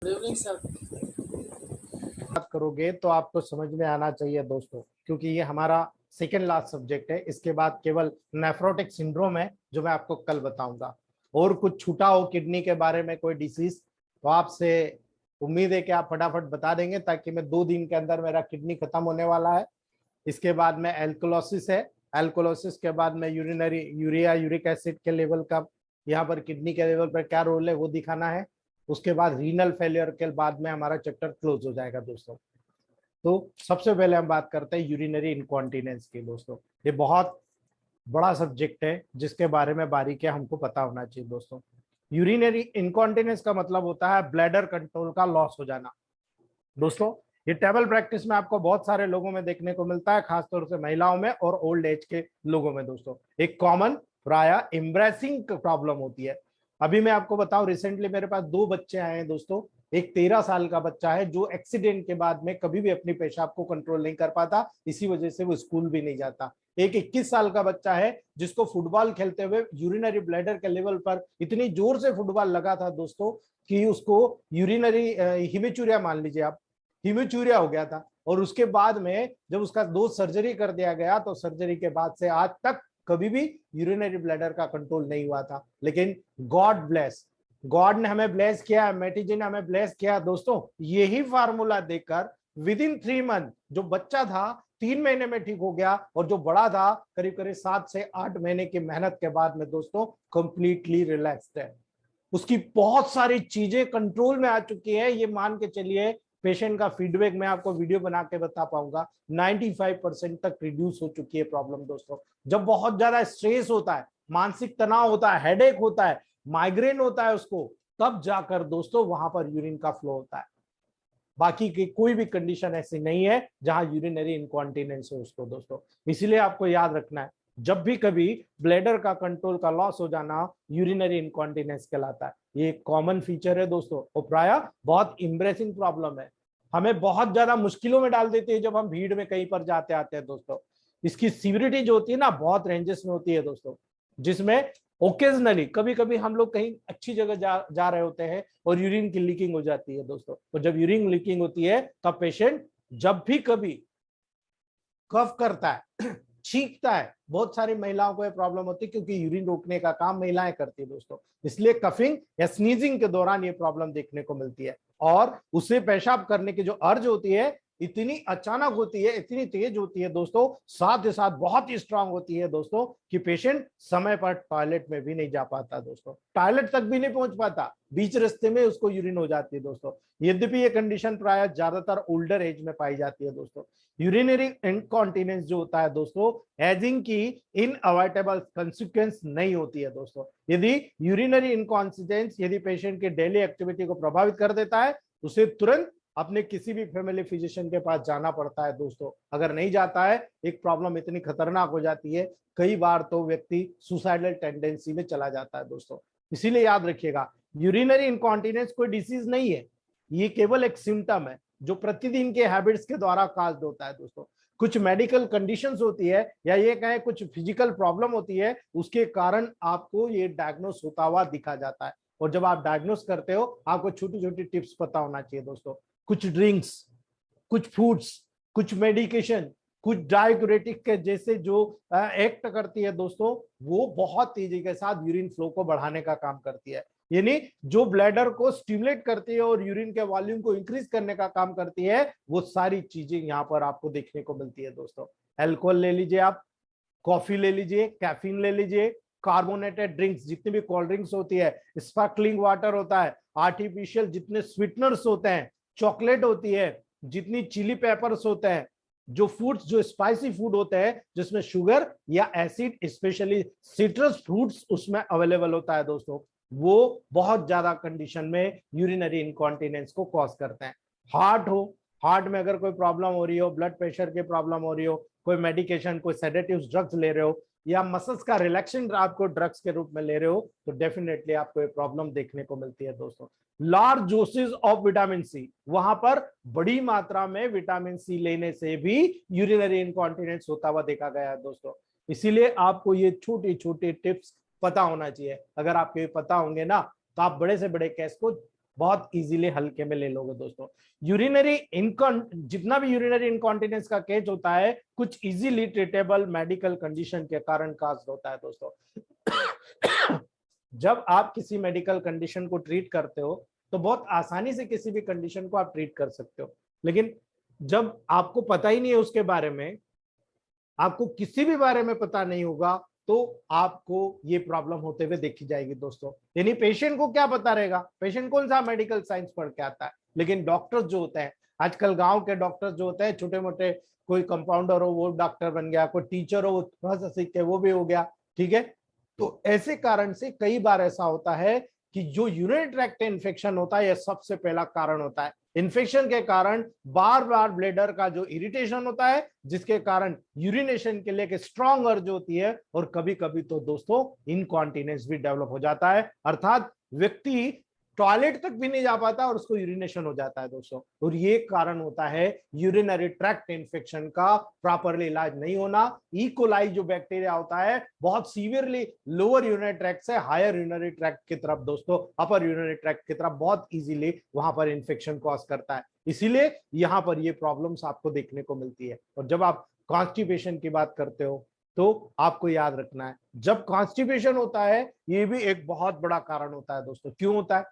Good evening sir. बात करोगे तो आपको समझ में आना चाहिए दोस्तों, क्योंकि ये हमारा सेकेंड लास्ट सब्जेक्ट है। इसके बाद केवल नेफ्रोटिक सिंड्रोम है जो मैं आपको कल बताऊंगा। और कुछ छूटा हो किडनी के बारे में कोई डिसीज तो आपसे उम्मीद है कि आप फटाफट बता देंगे, ताकि मैं 2 दिन के अंदर मेरा किडनी खत्म होने वाला है। इसके बाद में एल्कोलोसिस है। एल्कोलोसिस के बाद में यूरिनरी यूरिया यूरिक एसिड के लेवल का यहाँ पर किडनी के लेवल पर क्या रोल है वो दिखाना है। उसके बाद रीनल फेलियर के बाद में हमारा चैप्टर क्लोज हो जाएगा दोस्तों। तो सबसे पहले हम बात करते हैं यूरिनरी इनकॉन्टिनेंस की दोस्तों। ये बहुत बड़ा सब्जेक्ट है जिसके बारे में बारीकियां हमको पता होना चाहिए दोस्तों। यूरिनरी इनकॉन्टिनेंस का मतलब होता है ब्लैडर कंट्रोल का लॉस हो जाना दोस्तों। ये टेबल प्रैक्टिस में आपको बहुत सारे लोगों में देखने को मिलता है, खासतौर से महिलाओं में और ओल्ड एज के लोगों में दोस्तों। एक कॉमन प्राय एम्ब्रेसिंग प्रॉब्लम होती है। अभी मैं आपको बताऊं, रिसेंटली मेरे पास 2 बच्चे आए हैं दोस्तों। एक 13 साल का बच्चा है जो एक्सीडेंट के बाद में कभी भी अपनी पेशाब को कंट्रोल नहीं कर पाता, इसी वजह से वो स्कूल भी नहीं जाता। एक 21 साल का बच्चा है जिसको फुटबॉल खेलते हुए यूरिनरी ब्लैडर के लेवल पर इतनी जोर से फुटबॉल लगा था दोस्तों कि उसको यूरिनरी हिमेचुरिया, मान लीजिए आप, हिमेचुरिया हो गया था। और उसके बाद में जब उसका 2 सर्जरी कर दिया गया तो सर्जरी के बाद से आज तक कभी भी यूरिनरी ब्लैडर का कंट्रोल नहीं हुआ था। लेकिन गॉड ब्लेस, गॉड ने हमें ब्लेस किया, मैटी जी ने हमें ब्लेस किया दोस्तों। यही फार्मूला देकर विद इन 3 मंथ जो बच्चा था 3 महीने में ठीक हो गया, और जो बड़ा था करीब करीब 7 से 8 महीने की मेहनत के बाद में दोस्तों कंप्लीटली रिलैक्स्ड है। उसकी बहुत सारी चीजें कंट्रोल में आ चुकी है। ये मान के चलिए, पेशेंट का फीडबैक मैं आपको वीडियो बना के बता पाऊंगा, 95% तक रिड्यूस हो चुकी है प्रॉब्लम दोस्तों। जब बहुत ज्यादा स्ट्रेस होता है, मानसिक तनाव होता है, हेडेक होता है, माइग्रेन होता है उसको, तब जाकर दोस्तों वहां पर यूरिन का फ्लो होता है। बाकी की कोई भी कंडीशन ऐसी नहीं है जहां यूरिनरी इनकॉन्टिनेंस हो उसको दोस्तों। इसीलिए आपको याद रखना है, जब भी कभी ब्लैडर का कंट्रोल का लॉस हो जाना यूरिनरी इनकॉन्टिनेंस कहलाता है। ये एक कॉमन फीचर है दोस्तों, और प्राय बहुत इंब्रेसिंग प्रॉब्लम है। हमें बहुत ज्यादा मुश्किलों में डाल देती है जब हम भीड़ में कहीं पर जाते आते हैं दोस्तों। इसकी सीवियरिटी जो होती है ना, बहुत रेंजेस में होती है दोस्तों, जिसमें ओकेजनली कभी कभी हम लोग कहीं अच्छी जगह जा रहे होते हैं और यूरिन की लीकिंग हो जाती है दोस्तों। और जब यूरिन लीकिंग होती है तब पेशेंट जब भी कभी कफ करता है, छींकता है, बहुत सारी महिलाओं को यह प्रॉब्लम होती है क्योंकि यूरिन रोकने का काम महिलाएं करती है दोस्तों। इसलिए कफिंग या स्नीजिंग के दौरान ये प्रॉब्लम देखने को मिलती है। और उसे पेशाब करने की जो अर्ज होती है इतनी अचानक होती है, इतनी तेज होती है दोस्तों, साथ ही साथ बहुत ही स्ट्रांग होती है दोस्तों, कि पेशेंट समय पर टॉयलेट में भी नहीं जा पाता दोस्तों, टॉयलेट तक भी नहीं पहुंच पाता, बीच रास्ते में उसको यूरिन हो जाती है दोस्तों। यद्यपि ये कंडीशन प्राय ज्यादातर ओल्डर एज में पाई जाती है दोस्तों। यूरिनरी इनकॉन्टिनेंस जो होता है दोस्तों, एजिंग की इनअवॉइडेबल कंसिक्वेंस नहीं होती है दोस्तों। यदि यूरिनरी इनकॉन्सिस्टेंस यदि पेशेंट की डेली एक्टिविटी को प्रभावित कर देता है, उसे तुरंत अपने किसी भी फैमिली फिजिशियन के पास जाना पड़ता है दोस्तों। अगर नहीं जाता है, एक प्रॉब्लम इतनी खतरनाक हो जाती है, कई बार तो व्यक्ति सुसाइडल टेंडेंसी में चला जाता है दोस्तों। इसीलिए याद रखिएगा, यूरिनरी इनकॉन्टिनेंस कोई डिसीज नहीं है, ये केवल एक सिम्टम है जो प्रतिदिन के हैबिट्स के द्वारा काज होता है दोस्तों। कुछ मेडिकल कंडीशंस होती है या ये कहें कुछ फिजिकल प्रॉब्लम होती है, उसके कारण आपको ये डायग्नोस होता हुआ दिखा जाता है। और जब आप डायग्नोस करते हो, आपको छोटी छोटी टिप्स पता होना चाहिए दोस्तों। कुछ ड्रिंक्स, कुछ फूड्स, कुछ मेडिकेशन, कुछ डाययूरेटिक के जैसे जो एक्ट करती है दोस्तों, वो बहुत तेजी के साथ यूरिन फ्लो को बढ़ाने का काम करती है। यानी जो ब्लैडर को स्टिमुलेट करती है और यूरिन के वॉल्यूम को इंक्रीज करने का काम करती है, वो सारी चीजें यहाँ पर आपको देखने को मिलती है दोस्तों। अल्कोहल ले लीजिए आप, कॉफी ले लीजिए, कैफीन ले लीजिए, कार्बोनेटेड ड्रिंक्स जितनी भी कोल्ड ड्रिंक्स होती है, स्पार्कलिंग वाटर होता है, आर्टिफिशियल जितने स्वीटनर्स होते हैं, चॉकलेट होती है, जितनी चिली पेपर्स होते हैं, जो फूड्स जो स्पाइसी फूड होते हैं जिसमें शुगर या एसिड स्पेशली सिट्रस फ्रूट्स उसमें अवेलेबल होता है दोस्तों, वो बहुत ज्यादा कंडीशन में यूरिनरी इनकॉन्टिनेंस को कॉज करते हैं। हार्ट हो, हार्ट में अगर कोई प्रॉब्लम हो रही हो, ब्लड प्रेशर की प्रॉब्लम हो रही हो, कोई मेडिकेशन, कोई सेडेटिव्स ड्रग्स ले रहे हो, या मसल्स का रिलैक्सेशन आपको ड्रग्स के रूप में ले रहे हो, तो डेफिनेटली आपको ये प्रॉब्लम देखने को मिलती है दोस्तों। Large dosage of vitamin C, वहां पर बड़ी मात्रा में विटामिन सी लेने से भी यूरिनरी इनकॉन्टिनेंस होता हुआ देखा गया है दोस्तों। इसीलिए आपको ये छोटे छोटे टिप्स पता होना चाहिए। अगर आपको ये पता होंगे ना, तो आप बड़े से बड़े केस को बहुत इजीली हल्के में ले लोगे दोस्तों। यूरिनरी जितना भी यूरिनरी इनकॉन्टिनेंस का केस होता है कुछ इजीली ट्रीटेबल मेडिकल कंडीशन के कारण काज होता है दोस्तों। जब आप किसी मेडिकल कंडीशन को ट्रीट करते हो तो बहुत आसानी से किसी भी कंडीशन को आप ट्रीट कर सकते हो, लेकिन जब आपको पता ही नहीं है उसके बारे में, आपको किसी भी बारे में पता नहीं होगा, तो आपको ये प्रॉब्लम होते हुए देखी जाएगी दोस्तों। यानी पेशेंट को क्या पता रहेगा, पेशेंट कौन सा मेडिकल साइंस पढ़ के आता है, लेकिन डॉक्टर्स जो होते हैं आजकल गांव के डॉक्टर्स जो होते हैं छोटे मोटे, कोई कंपाउंडर हो वो डॉक्टर बन गया, कोई टीचर हो वो थोड़ा सा सीख के वो भी हो गया, ठीक है। तो ऐसे कारण से कई बार ऐसा होता है कि जो यूरिनरी ट्रैक्ट इन्फेक्शन होता है यह सबसे पहला कारण होता है। इन्फेक्शन के कारण बार बार ब्लेडर का जो इरिटेशन होता है जिसके कारण यूरिनेशन के लिए स्ट्रॉन्ग अर्ज होती है, और कभी कभी तो दोस्तों इनकॉन्टिनेंस भी डेवलप हो जाता है, अर्थात व्यक्ति टॉयलेट तक भी नहीं जा पाता और उसको यूरिनेशन हो जाता है दोस्तों। और ये कारण होता है यूरिनरी ट्रैक्ट इन्फेक्शन का प्रॉपरली इलाज नहीं होना। ई कोलाई जो बैक्टीरिया होता है बहुत सीवियरली लोअर यूरिनरी ट्रैक्ट से हायर यूरिनरी ट्रैक्ट की तरफ दोस्तों, अपर यूरिनरी ट्रैक्ट की तरफ बहुत इजीली वहां पर इन्फेक्शन कॉज करता है, इसीलिए यहां पर ये प्रॉब्लम्स आपको देखने को मिलती है। और जब आप कॉन्स्टिपेशन की बात करते हो तो आपको याद रखना है जब कॉन्स्टिपेशन होता है ये भी एक बहुत बड़ा कारण होता है दोस्तों। क्यों होता है,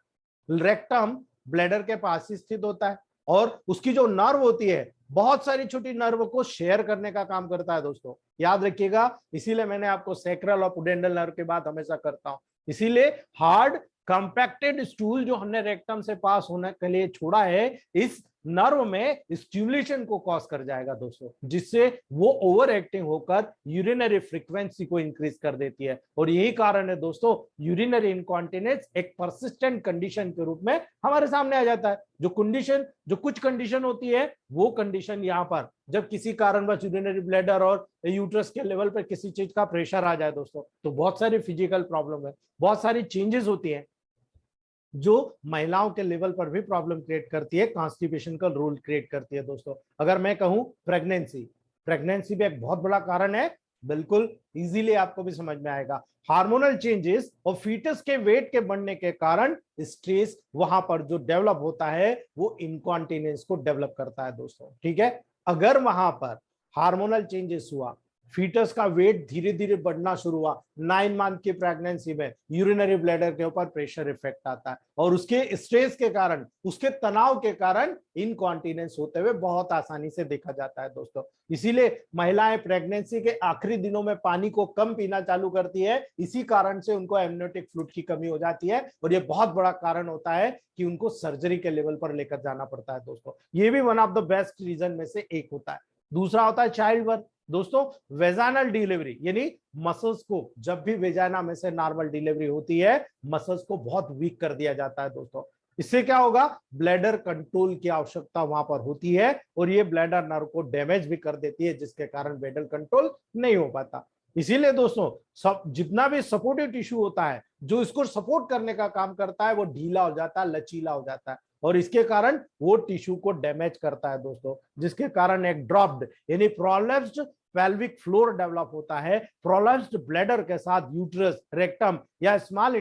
रेक्टम ब्लैडर के पास ही स्थित होता है और उसकी जो नर्व होती है बहुत सारी छोटी नर्व को शेयर करने का काम करता है दोस्तों, याद रखिएगा। इसीलिए मैंने आपको सैक्रल और पुडेंडल नर्व की बात हमेशा करता हूं। इसीलिए हार्ड कंपैक्टेड स्टूल जो हमने रेक्टम से पास होने के लिए छोड़ा है इस नर्व में स्टिमुलेशन को कॉज कर जाएगा दोस्तों, जिससे वो ओवर एक्टिंग होकर यूरिनरी फ्रीक्वेंसी को इंक्रीज कर देती है। और यही कारण है दोस्तों यूरिनरी इनकॉन्टिनेंस एक परसिस्टेंट कंडीशन के रूप में हमारे सामने आ जाता है। जो कुछ कंडीशन होती है वो कंडीशन यहाँ पर जब किसी कारणवश यूरिनरी ब्लैडर और यूट्रस के लेवल पर किसी चीज का प्रेशर आ जाए दोस्तों, तो बहुत सारी फिजिकल प्रॉब्लम है, बहुत सारी चेंजेस होती है जो महिलाओं के लेवल पर भी प्रॉब्लम क्रिएट करती है, कॉन्स्टिपेशन का रोल क्रिएट करती है दोस्तों। अगर मैं कहूं प्रेगनेंसी भी एक बहुत बड़ा कारण है, बिल्कुल इजीली आपको भी समझ में आएगा। हार्मोनल चेंजेस और फीटस के वेट के बढ़ने के कारण स्ट्रेस वहां पर जो डेवलप होता है वो इनकॉन्टिनेंस को डेवलप करता है दोस्तों, ठीक है। अगर वहां पर हार्मोनल चेंजेस हुआ, फीटस का वेट धीरे धीरे बढ़ना शुरू हुआ, 9 मंथ की प्रेगनेंसी में यूरिनरी ब्लैडर के ऊपर प्रेशर इफेक्ट आता है और उसके स्ट्रेस के कारण, उसके तनाव के कारण इनकॉन्टिनेंस होते हुए बहुत आसानी से देखा जाता है दोस्तों। इसीलिए महिलाएं प्रेगनेंसी के आखिरी दिनों में पानी को कम पीना चालू करती है, इसी कारण से उनको एमनियोटिक फ्लूइड की कमी हो जाती है और ये बहुत बड़ा कारण होता है कि उनको सर्जरी के लेवल पर लेकर जाना पड़ता है दोस्तों। ये भी one of the best reason में से एक होता है। दूसरा होता है चाइल्ड बर्थ दोस्तों, वेजाइनल डिलीवरी, यानी मसल्स को जब भी वेजाइना में से नॉर्मल डिलीवरी होती है मसल्स को बहुत वीक कर दिया जाता है दोस्तों। इससे क्या होगा, ब्लैडर कंट्रोल की आवश्यकता वहां पर होती है और ये ब्लैडर नर्व को डैमेज भी कर देती है जिसके कारण ब्लैडर कंट्रोल नहीं हो पाता। इसीलिए दोस्तों सब जितना भी सपोर्टिव टिश्यू होता है जो इसको सपोर्ट करने का काम करता है वो ढीला हो जाता है, लचीला हो जाता है और इसके कारण वो टिश्यू को डैमेज करता है दोस्तों, जिसके कारण एक ड्रॉप्ड यानी प्रोलैप्स्ड पेल्विक फ्लोर डेवलप होता है। प्रोलैप्स्ड ब्लैडर के साथ यूट्रस, रेक्टम या स्मॉल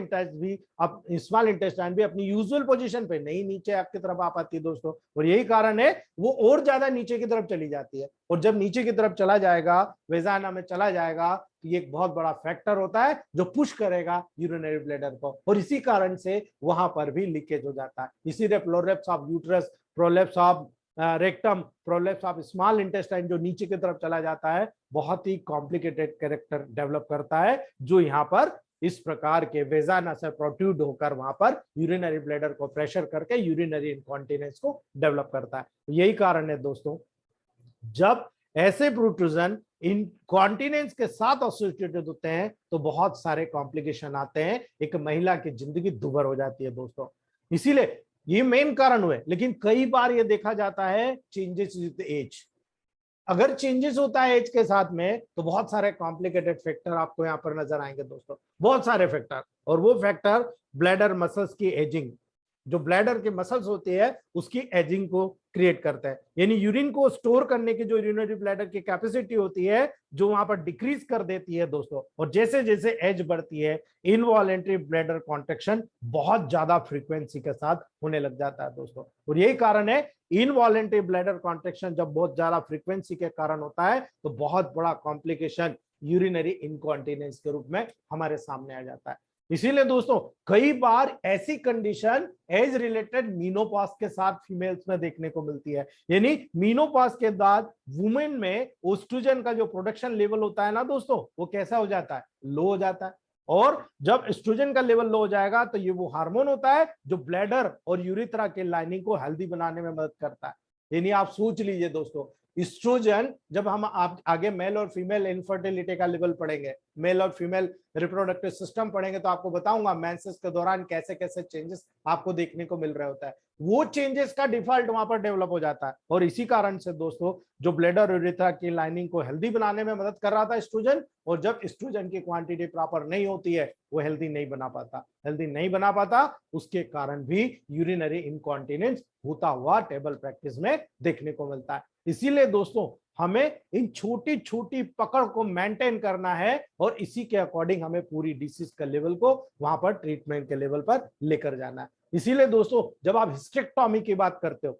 इंटेस्टाइन भी अपनी यूजुअल पोजीशन पे नहीं नीचे आपकी तरफ आ पाती है दोस्तों, और यही कारण है वो और ज्यादा नीचे की तरफ चली जाती है। और जब नीचे की तरफ चला जाएगा, वेजाइना में चला जाएगा, तो ये एक बहुत बड़ा फैक्टर होता है जो पुश करेगा यूरिनरी ब्लैडर को और इसी कारण से वहां पर भी लीकेज हो जाता है। इसीलिए prolapse of uterus, prolapse of rectum, prolapse of small intestine जो नीचे की तरफ चला जाता है बहुत ही कॉम्प्लिकेटेड कैरेक्टर डेवलप करता है, जो यहाँ पर इस प्रकार के वेजाइना से प्रोट्रूड होकर वहां पर यूरिनरी ब्लैडर को प्रेशर करके यूरिनरी इनकॉन्टिनेंस को डेवलप करता है। यही कारण है दोस्तों जब ऐसे प्रोट्रूजन इनकॉन्टिनेंस के साथ एसोसिएटेड होते हैं तो बहुत सारे कॉम्प्लिकेशन आते हैं, एक महिला की जिंदगी दुभर हो जाती है दोस्तों। इसीलिए ये मेन कारण हुए, लेकिन कई बार ये देखा जाता है चेंजेस विद एज। अगर चेंजेस होता है एज के साथ में तो बहुत सारे कॉम्प्लिकेटेड फैक्टर आपको यहाँ पर नजर आएंगे दोस्तों, बहुत सारे फैक्टर। और वो फैक्टर ब्लैडर मसल्स की एजिंग, जो ब्लैडर के मसल्स होती है उसकी एजिंग को क्रिएट करता है। यानी यूरिन को स्टोर करने की जो यूरिनरी ब्लैडर की कैपेसिटी होती है जो वहां पर डिक्रीज कर देती है दोस्तों। और जैसे जैसे एज बढ़ती है इनवॉलेंट्री ब्लैडर कॉन्ट्रैक्शन बहुत ज्यादा फ्रीक्वेंसी के साथ होने लग जाता है दोस्तों। और यही कारण है इनवॉलेंट्री ब्लैडर कॉन्ट्रैक्शन जब बहुत ज्यादा फ्रीक्वेंसी के कारण होता है तो बहुत बड़ा कॉम्प्लिकेशन यूरिनरी इनकॉन्टिनेंस के रूप में हमारे सामने आ जाता है। इसीलिए दोस्तों कई बार ऐसी कंडीशन एज रिलेटेड मीनोपॉज के साथ फीमेल्स में देखने को मिलती है। यानी मीनोपॉज के बाद वुमेन में एस्ट्रोजन का जो प्रोडक्शन लेवल होता है ना दोस्तों वो कैसा हो जाता है, लो हो जाता है। और जब एस्ट्रोजन का लेवल लो हो जाएगा तो ये वो हार्मोन होता है जो ब्लैडर और यूरिथ्रा के लाइनिंग को हेल्दी बनाने में मदद करता है। यानी आप सोच लीजिए दोस्तों एस्ट्रोजन जब हम आप आगे मेल और फीमेल इनफर्टिलिटी का लेवल पढ़ेंगे, मेल और फीमेल रिप्रोडक्टिव सिस्टम पढ़ेंगे तो आपको बताऊंगा मेंसेस के दौरान कैसे कैसे चेंजेस आपको देखने को मिल रहा होता है। वो चेंजेस का डिफॉल्ट वहां पर डेवलप हो जाता है। और इसी कारण से दोस्तों जो ब्लैडर और यूरिथ्रा की लाइनिंग को हेल्दी बनाने में मदद कर रहा था एस्ट्रोजन, और जब एस्ट्रोजन की क्वांटिटी प्रॉपर नहीं होती है वो हेल्दी नहीं बना पाता, उसके कारण भी यूरिनरी इनकॉन्टिनेंस होता हुआ टेबल प्रैक्टिस में देखने को मिलता है। इसीलिए दोस्तों हमें इन छोटी छोटी पकड़ को मेंटेन करना है और इसी के अकॉर्डिंग हमें पूरी डिसीज का लेवल को वहां पर ट्रीटमेंट के लेवल पर लेकर जाना है। इसीलिए दोस्तों जब आप हिस्टेक्टोमी की बात करते हो,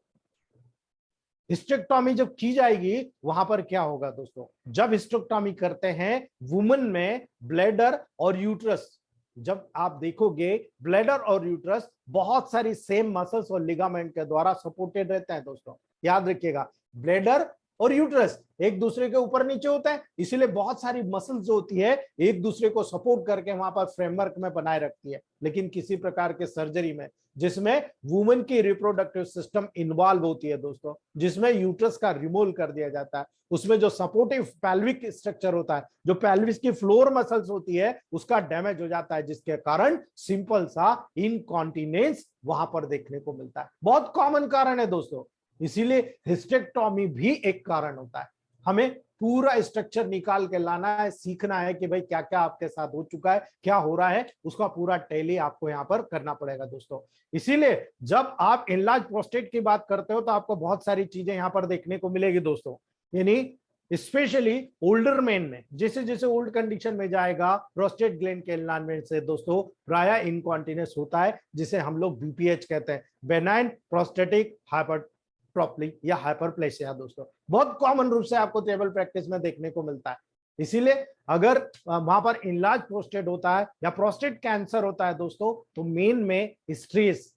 हिस्टेक्टोमी जब की जाएगी वहां पर क्या होगा दोस्तों, जब हिस्टेक्टोमी करते हैं वुमेन में ब्लैडर और यूट्रस, जब आप देखोगे ब्लैडर और यूट्रस बहुत सारी सेम मसल्स और लिगामेंट के द्वारा सपोर्टेड रहते हैं दोस्तों। याद रखिएगा ब्लैडर और यूट्रस एक दूसरे के ऊपर नीचे होता है, इसीलिए बहुत सारी मसल्स जो होती है एक दूसरे को सपोर्ट करके वहां पर फ्रेमवर्क में बनाए रखती है। लेकिन किसी प्रकार के सर्जरी में जिसमें वुमेन की रिप्रोडक्टिव सिस्टम इन्वॉल्व होती है दोस्तों, जिसमें यूट्रस का रिमूवल कर दिया जाता है, उसमें जो सपोर्टिव पैल्विक स्ट्रक्चर होता है, जो पैल्विस की फ्लोर मसल्स होती है उसका डैमेज हो जाता है, जिसके कारण सिंपल सा इनकॉन्टिनेंस वहां पर देखने को मिलता है। बहुत कॉमन कारण है दोस्तों, इसीलिए हिस्टेक्टोमी भी एक कारण होता है। हमें पूरा स्ट्रक्चर निकाल के लाना है, सीखना है कि भाई क्या क्या आपके साथ हो चुका है, क्या हो रहा है, उसका पूरा टैली आपको यहाँ पर करना पड़ेगा दोस्तों। इसीलिए जब आप इनलार्ज प्रोस्टेट की बात करते हो तो आपको बहुत सारी चीजें यहाँ पर देखने को मिलेगी दोस्तों। यानी स्पेशली ओल्डर मैन में जैसे जैसे ओल्ड कंडीशन में जाएगा प्रोस्टेट ग्लैंड के एनलार्जमेंट से दोस्तों प्राय इनकॉन्टिनेंस होता है, जिसे हम लोग बीपीएच कहते हैं, बेनाइन प्रोस्टेटिक हाइपरट्रोफी या हाइपरप्लेसिया दोस्तों। बहुत कॉमन रूप से आपको टेबल प्रैक्टिस में देखने को मिलता है। इसीलिए अगर वहां पर इनलार्ज प्रोस्टेट होता है या प्रोस्टेट कैंसर होता है दोस्तों तो मेन में स्ट्रेस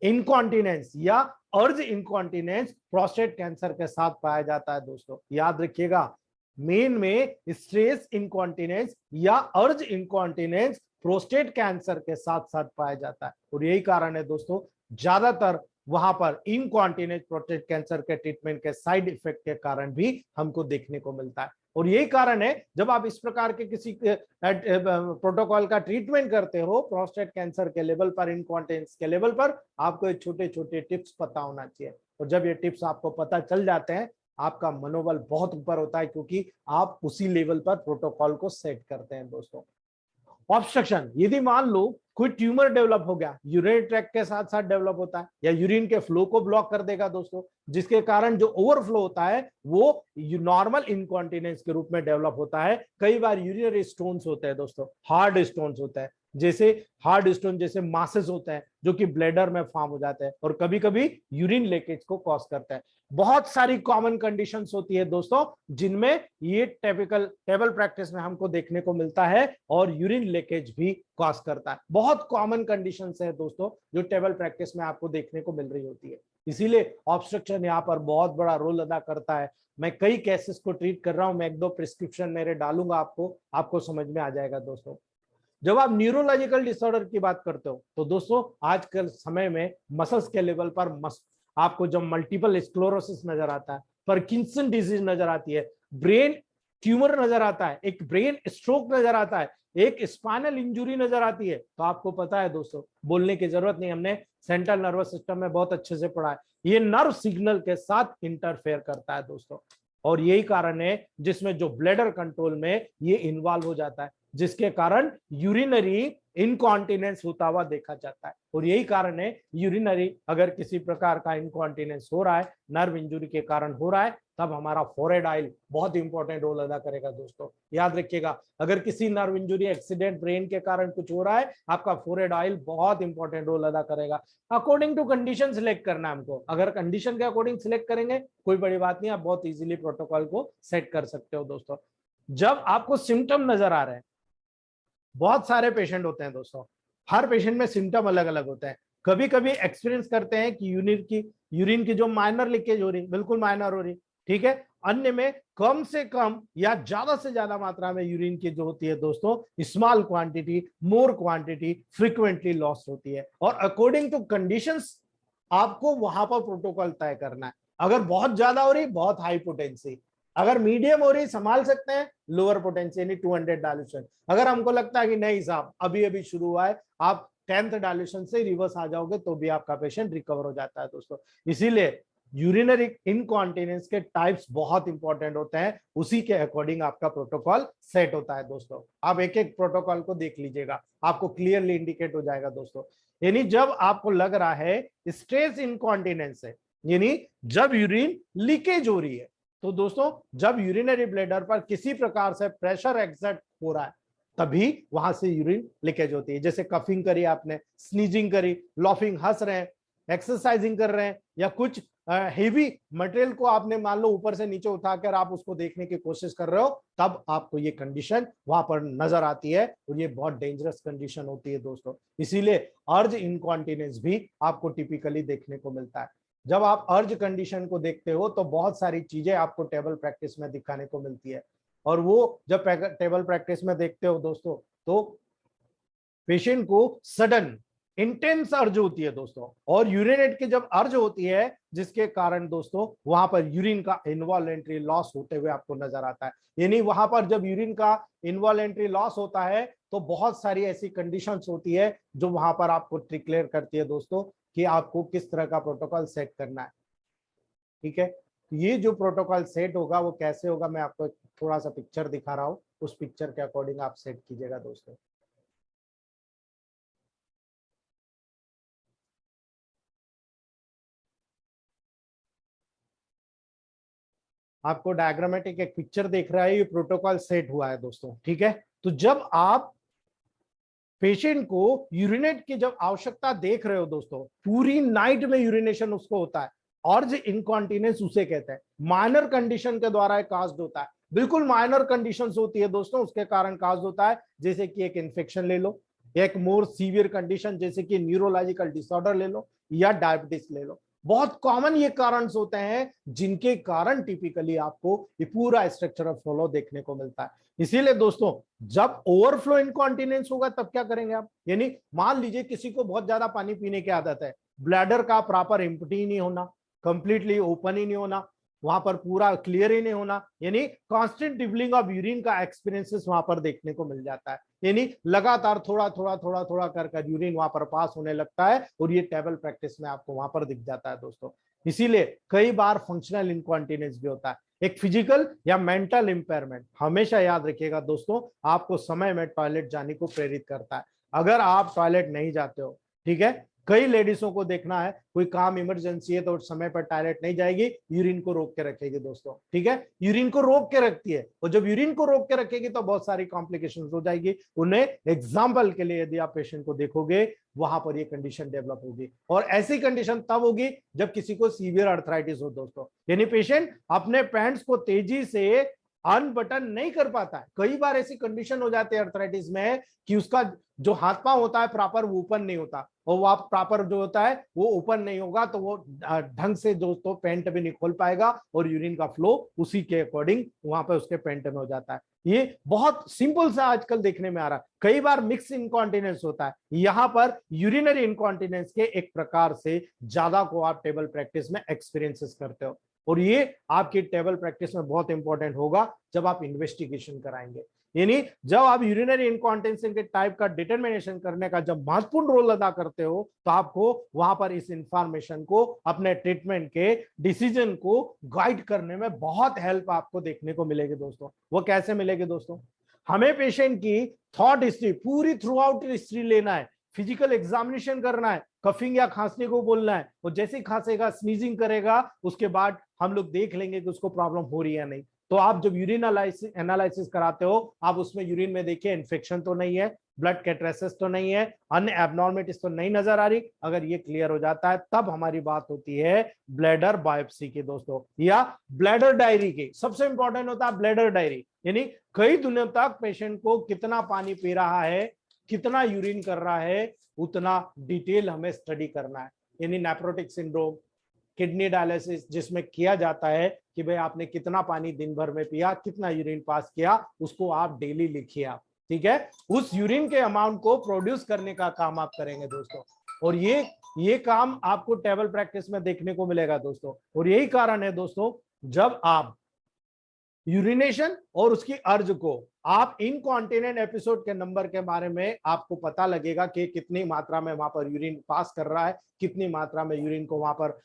इनकॉन्टिनेंस या अर्ज इनकॉन्टिनेंस प्रोस्टेट कैंसर के साथ पाया जाता है दोस्तों। याद रखिएगा मेन में स्ट्रेस इनकॉन्टिनेंस या अर्ज इनकॉन्टिनेंस प्रोस्टेट कैंसर के साथ साथ पाया जाता है। और यही कारण है दोस्तों ज्यादातर वहां पर इनकॉन्टिनेंस प्रोस्टेट कैंसर के ट्रीटमेंट के साइड इफेक्ट के कारण भी हमको देखने को मिलता है। और यही कारण है जब आप इस प्रकार के किसी प्रोटोकॉल का ट्रीटमेंट करते हो प्रोस्टेट कैंसर के लेवल पर, इनकॉन्टिनेंस के लेवल पर, आपको छोटे छोटे टिप्स पता होना चाहिए। और जब ये टिप्स आपको पता चल जाते हैं आपका मनोबल बहुत ऊपर होता है, क्योंकि आप उसी लेवल पर प्रोटोकॉल को सेट करते हैं दोस्तों। ऑब्स्ट्रक्शन, यदि मान लो कोई ट्यूमर डेवलप हो गया, यूरिन ट्रैक्ट के साथ साथ डेवलप होता है या यूरिन के फ्लो को ब्लॉक कर देगा दोस्तों, जिसके कारण जो ओवरफ्लो होता है वो नॉर्मल इनकॉन्टिनेंस के रूप में डेवलप होता है। कई बार यूरिनरी स्टोन्स होते हैं दोस्तों, हार्ड स्टोन्स होते हैं, जैसे हार्ड स्टोन जैसे मासेस होते हैं जो कि ब्लैडर में फॉर्म हो जाते हैं और कभी कभी यूरिन लीकेज को कॉज करते हैं। बहुत सारी कॉमन कंडीशंस होती है दोस्तों जिनमें ये टिपिकल टेबल प्रैक्टिस में हमको देखने को मिलता है और यूरिन लीकेज भी कॉज करता है। बहुत कॉमन कंडीशंस है दोस्तों जो टेबल प्रैक्टिस में आपको देखने को मिल रही होती है। इसीलिए ऑब्स्ट्रक्शन यहाँ पर बहुत बड़ा रोल अदा करता है। मैं कई केसेस को ट्रीट कर रहा हूं, मैं एक दो प्रिस्क्रिप्शन मेरे डालूंगा, आपको समझ में आ जाएगा दोस्तों। जब आप न्यूरोलॉजिकल डिसऑर्डर की बात करते हो तो दोस्तों आजकल समय में मसल्स के लेवल पर आपको जब मल्टीपल स्क्लेरोसिस नजर आता है, पार्किंसन डिजीज नजर आती है, ब्रेन ट्यूमर नजर आता है, एक ब्रेन स्ट्रोक नजर आता है, एक स्पाइनल इंजुरी नजर आती है, तो आपको पता है दोस्तों बोलने की जरूरत नहीं, हमने सेंट्रल नर्वस सिस्टम में बहुत अच्छे से पढ़ा है, ये नर्व सिग्नल के साथ इंटरफेयर करता है दोस्तों। और यही कारण है जिसमें जो ब्लैडर कंट्रोल में ये इन्वॉल्व हो जाता है। जिसके कारण यूरिनरी इनकॉन्टिनेंस होता हुआ देखा जाता है। और यही कारण है यूरिनरी अगर किसी प्रकार का इनकॉन्टिनेंस हो रहा है, नर्व इंजुरी के कारण हो रहा है, तब हमारा फोरहेड ऑयल बहुत इंपॉर्टेंट रोल अदा करेगा। दोस्तों याद रखिएगा, अगर किसी नर्व इंजुरी, एक्सीडेंट, ब्रेन के कारण कुछ हो रहा है, आपका फोरहेड ऑयल बहुत इंपॉर्टेंट रोल अदा करेगा। अकॉर्डिंग टू कंडीशन सिलेक्ट करना है हमको। अगर कंडीशन के अकॉर्डिंग सिलेक्ट करेंगे कोई बड़ी बात नहीं, आप बहुत इजीली प्रोटोकॉल को सेट कर सकते हो। दोस्तों जब आपको सिम्टम नजर आ रहे हैं, बहुत सारे पेशेंट होते हैं दोस्तों, हर पेशेंट में सिम्टम अलग अलग होते हैं। कभी कभी एक्सपीरियंस करते हैं कि यूरिन की जो माइनर लीकेज हो रही, बिल्कुल माइनर हो रही, ठीक है। अन्य में कम से कम या ज्यादा से ज्यादा मात्रा में यूरिन की जो होती है दोस्तों, small quantity, more quantity, frequently loss होती है। और अकॉर्डिंग टू कंडीशंस आपको वहां पर प्रोटोकॉल तय करना है। अगर बहुत ज्यादा हो रही, बहुत हाई पोटेंसी, अगर मीडियम हो रही संभाल सकते हैं, लोअर पोटेंसी यानी 200 डायल्यूशन। अगर हमको लगता है कि नहीं साहब अभी अभी शुरू हुआ है, आप 10th डायल्यूशन से रिवर्स आ जाओगे तो भी आपका पेशेंट रिकवर हो जाता है। दोस्तों इसीलिए यूरिनरी इनकॉन्टिनेंस के टाइप्स बहुत इंपॉर्टेंट होते हैं, उसी के अकॉर्डिंग आपका प्रोटोकॉल सेट होता है। दोस्तों आप एक एक प्रोटोकॉल को देख लीजिएगा, आपको क्लियरली इंडिकेट हो जाएगा। दोस्तों यानी जब आपको लग रहा है स्ट्रेस इनकॉन्टिनेंस है, यानी जब यूरिन लीकेज हो रही है, तो दोस्तों जब यूरिनरी ब्लैडर पर किसी प्रकार से प्रेशर एक्सर्ट हो रहा है, तभी वहां से यूरिन लीकेज होती है। जैसे कफिंग करी आपने, स्नीजिंग करी, लॉफिंग, हंस रहे हैं, एक्सरसाइजिंग कर रहे हैं, या कुछ हेवी मटेरियल को आपने मान लो ऊपर से नीचे उठाकर आप उसको देखने की कोशिश कर रहे हो, तब आपको ये कंडीशन वहां पर नजर आती है, और ये बहुत डेंजरस कंडीशन होती है। दोस्तों इसीलिए अर्ज इनकॉन्टिनेंस भी आपको टिपिकली देखने को मिलता है। जब आप अर्ज कंडीशन को देखते हो तो बहुत सारी चीजें आपको टेबल प्रैक्टिस में दिखाने को मिलती है। और वो जब टेबल प्रैक्टिस में देखते हो दोस्तों, तो पेशेंट को सडन इंटेंस अर्ज होती है दोस्तों, और यूरिनेट की जब अर्ज होती है, जिसके कारण दोस्तों वहां पर यूरिन का इनवॉलेंट्री लॉस होते हुए आपको नजर आता है। यानी वहां पर जब यूरिन का इनवॉलेंट्री लॉस होता है तो बहुत सारी ऐसी कंडीशंस होती है जो वहां पर आपको डिक्लेयर करती है दोस्तों कि आपको किस तरह का प्रोटोकॉल सेट करना है। ठीक है, तो ये जो प्रोटोकॉल सेट होगा वो कैसे होगा, मैं आपको थोड़ा सा पिक्चर दिखा रहा हूं, उस पिक्चर के अकॉर्डिंग आप सेट कीजिएगा। दोस्तों आपको डायग्रामेटिक एक पिक्चर देख रहा है, ये प्रोटोकॉल सेट हुआ है दोस्तों। ठीक है, तो जब आप पेशेंट को यूरिनेट की जब आवश्यकता देख रहे हो दोस्तों, पूरी नाइट में यूरिनेशन उसको होता है, अर्ज इनकॉन्टिनेंस उसे कहते हैं, माइनर कंडीशन के द्वारा काज्ड होता है। बिल्कुल माइनर कंडीशंस होती है दोस्तों, उसके कारण काज्ड होता है। जैसे कि एक इन्फेक्शन ले लो, एक मोर सीवियर कंडीशन जैसे कि न्यूरोलॉजिकल डिसऑर्डर ले लो, या डायबिटीज ले लो। बहुत कॉमन ये कारण होते हैं जिनके कारण टिपिकली आपको ये पूरा स्ट्रक्चर ऑफ फ्लो देखने को मिलता है। इसीलिए दोस्तों जब ओवरफ्लो इनकॉन्टिनेंस होगा तब क्या करेंगे आप, यानी मान लीजिए किसी को बहुत ज्यादा पानी पीने की आदत है, ब्लैडर का प्रॉपर एम्प्टी नहीं होना, कंप्लीटली ओपन ही नहीं होना, वहां पर पूरा क्लियर ही नहीं होना, यानी कांस्टेंट डिबलिंग ऑफ यूरिन का एक्सपीरियंसेस वहां पर देखने को मिल जाता है। यानी लगातार थोड़ा थोड़ा थोड़ा थोड़ा कर यूरिन वहां पर पास होने लगता है, और ये टेबल प्रैक्टिस में आपको वहां पर दिख जाता है दोस्तों। इसीलिए कई बार फंक्शनल इनकॉन्टिनेंस भी होता है, एक फिजिकल या मेंटल इंपेयरमेंट। हमेशा याद रखिएगा दोस्तों, आपको समय में टॉयलेट जाने को प्रेरित करता है। अगर आप टॉयलेट नहीं जाते हो, ठीक है, कई लेडीजों को देखना है, कोई काम इमरजेंसी है तो समय पर टॉयलेट नहीं जाएगी, यूरिन को रोक के रखेगी दोस्तों। ठीक है, यूरिन को रोक के रखती है, और जब यूरिन को रोक के रखेगी तो बहुत सारी कॉम्प्लिकेशंस हो जाएगी उन्हें। एग्जाम्पल के लिए यदि आप पेशेंट को देखोगे, वहां पर ये कंडीशन डेवलप होगी, और ऐसी कंडीशन तब होगी जब किसी को सीवियर अर्थराइटिस हो दोस्तों, यानी पेशेंट अपने पैंट्स को तेजी से अनबटन नहीं कर पाता है। कई बार ऐसी कंडीशन हो जाती है अर्थराइटिस में कि उसका जो हाथ पांव होता है प्रॉपर वो ओपन नहीं होता, और वो प्रॉपर जो होता है वो ओपन नहीं होगा, तो वो ढंग से दोस्तों पेंट भी नहीं खोल पाएगा, और यूरिन का फ्लो उसी के अकॉर्डिंग वहां पे उसके पेंट में हो जाता है। ये बहुत सिंपल सा आजकल देखने में आ रहा है। कई बार मिक्स इनकॉन्टिनेंस होता है, यहां पर यूरिनरी इनकॉन्टिनेंस के एक प्रकार से ज्यादा को आप टेबल प्रैक्टिस में एक्सपीरियंसेस करते हो, और ये आपकी टेबल प्रैक्टिस में बहुत इंपॉर्टेंट होगा जब आप इन्वेस्टिगेशन कराएंगे। यानी जब आप यूरिनरी इनकॉन्टिनेंस के टाइप का डिटरमिनेशन करने का जब महत्वपूर्ण रोल अदा करते हो, तो आपको वहां पर इस इंफॉर्मेशन को अपने ट्रीटमेंट के डिसीजन को गाइड करने में बहुत हेल्प आपको देखने को मिलेगी दोस्तों। वो कैसे मिलेगी दोस्तों, हमें पेशेंट की थॉट हिस्ट्री पूरी थ्रू आउट हिस्ट्री लेना है, फिजिकल एग्जामिनेशन करना है, कफिंग या खांसने को बोलना है, और जैसे ही खांसेगा स्नीजिंग करेगा उसके बाद हम लोग देख लेंगे कि उसको प्रॉब्लम हो रही है नहीं। तो आप जब यूरिन एनालिसिस कराते हो आप उसमें यूरिन में देखिए इन्फेक्शन तो नहीं है, ब्लड कैटरेसिस तो नहीं है, अन्य एब्नॉर्मलिटीज तो नहीं नजर आ रही। अगर ये क्लियर हो जाता है तब हमारी बात होती है ब्लैडर बायोप्सी की दोस्तों, या ब्लैडर डायरी की। सबसे इंपॉर्टेंट होता है ब्लैडर डायरी, यानी कई दिनों तक पेशेंट को कितना पानी पी रहा है, कितना यूरिन कर रहा है, उतना डिटेल हमें स्टडी करना है। यानी नेफ्रोटिक सिंड्रोम, किडनी डायलिसिस जिसमें किया जाता है कि भाई आपने कितना पानी दिन भर में पिया, कितना यूरिन पास किया, उसको आप डेली लिखिए आप, ठीक है। उस यूरिन के अमाउंट को प्रोड्यूस करने का काम आप करेंगे दोस्तों, और ये काम आपको टेबल प्रैक्टिस में देखने को मिलेगा दोस्तों। और यही कारण है दोस्तों, जब आप यूरिनेशन और उसकी अर्ज को आप इनकॉन्टिनेंट एपिसोड के नंबर के बारे में आपको पता लगेगा कि कितनी मात्रा में वहां पर यूरिन पास कर रहा है, कितनी मात्रा में यूरिन को वहां पर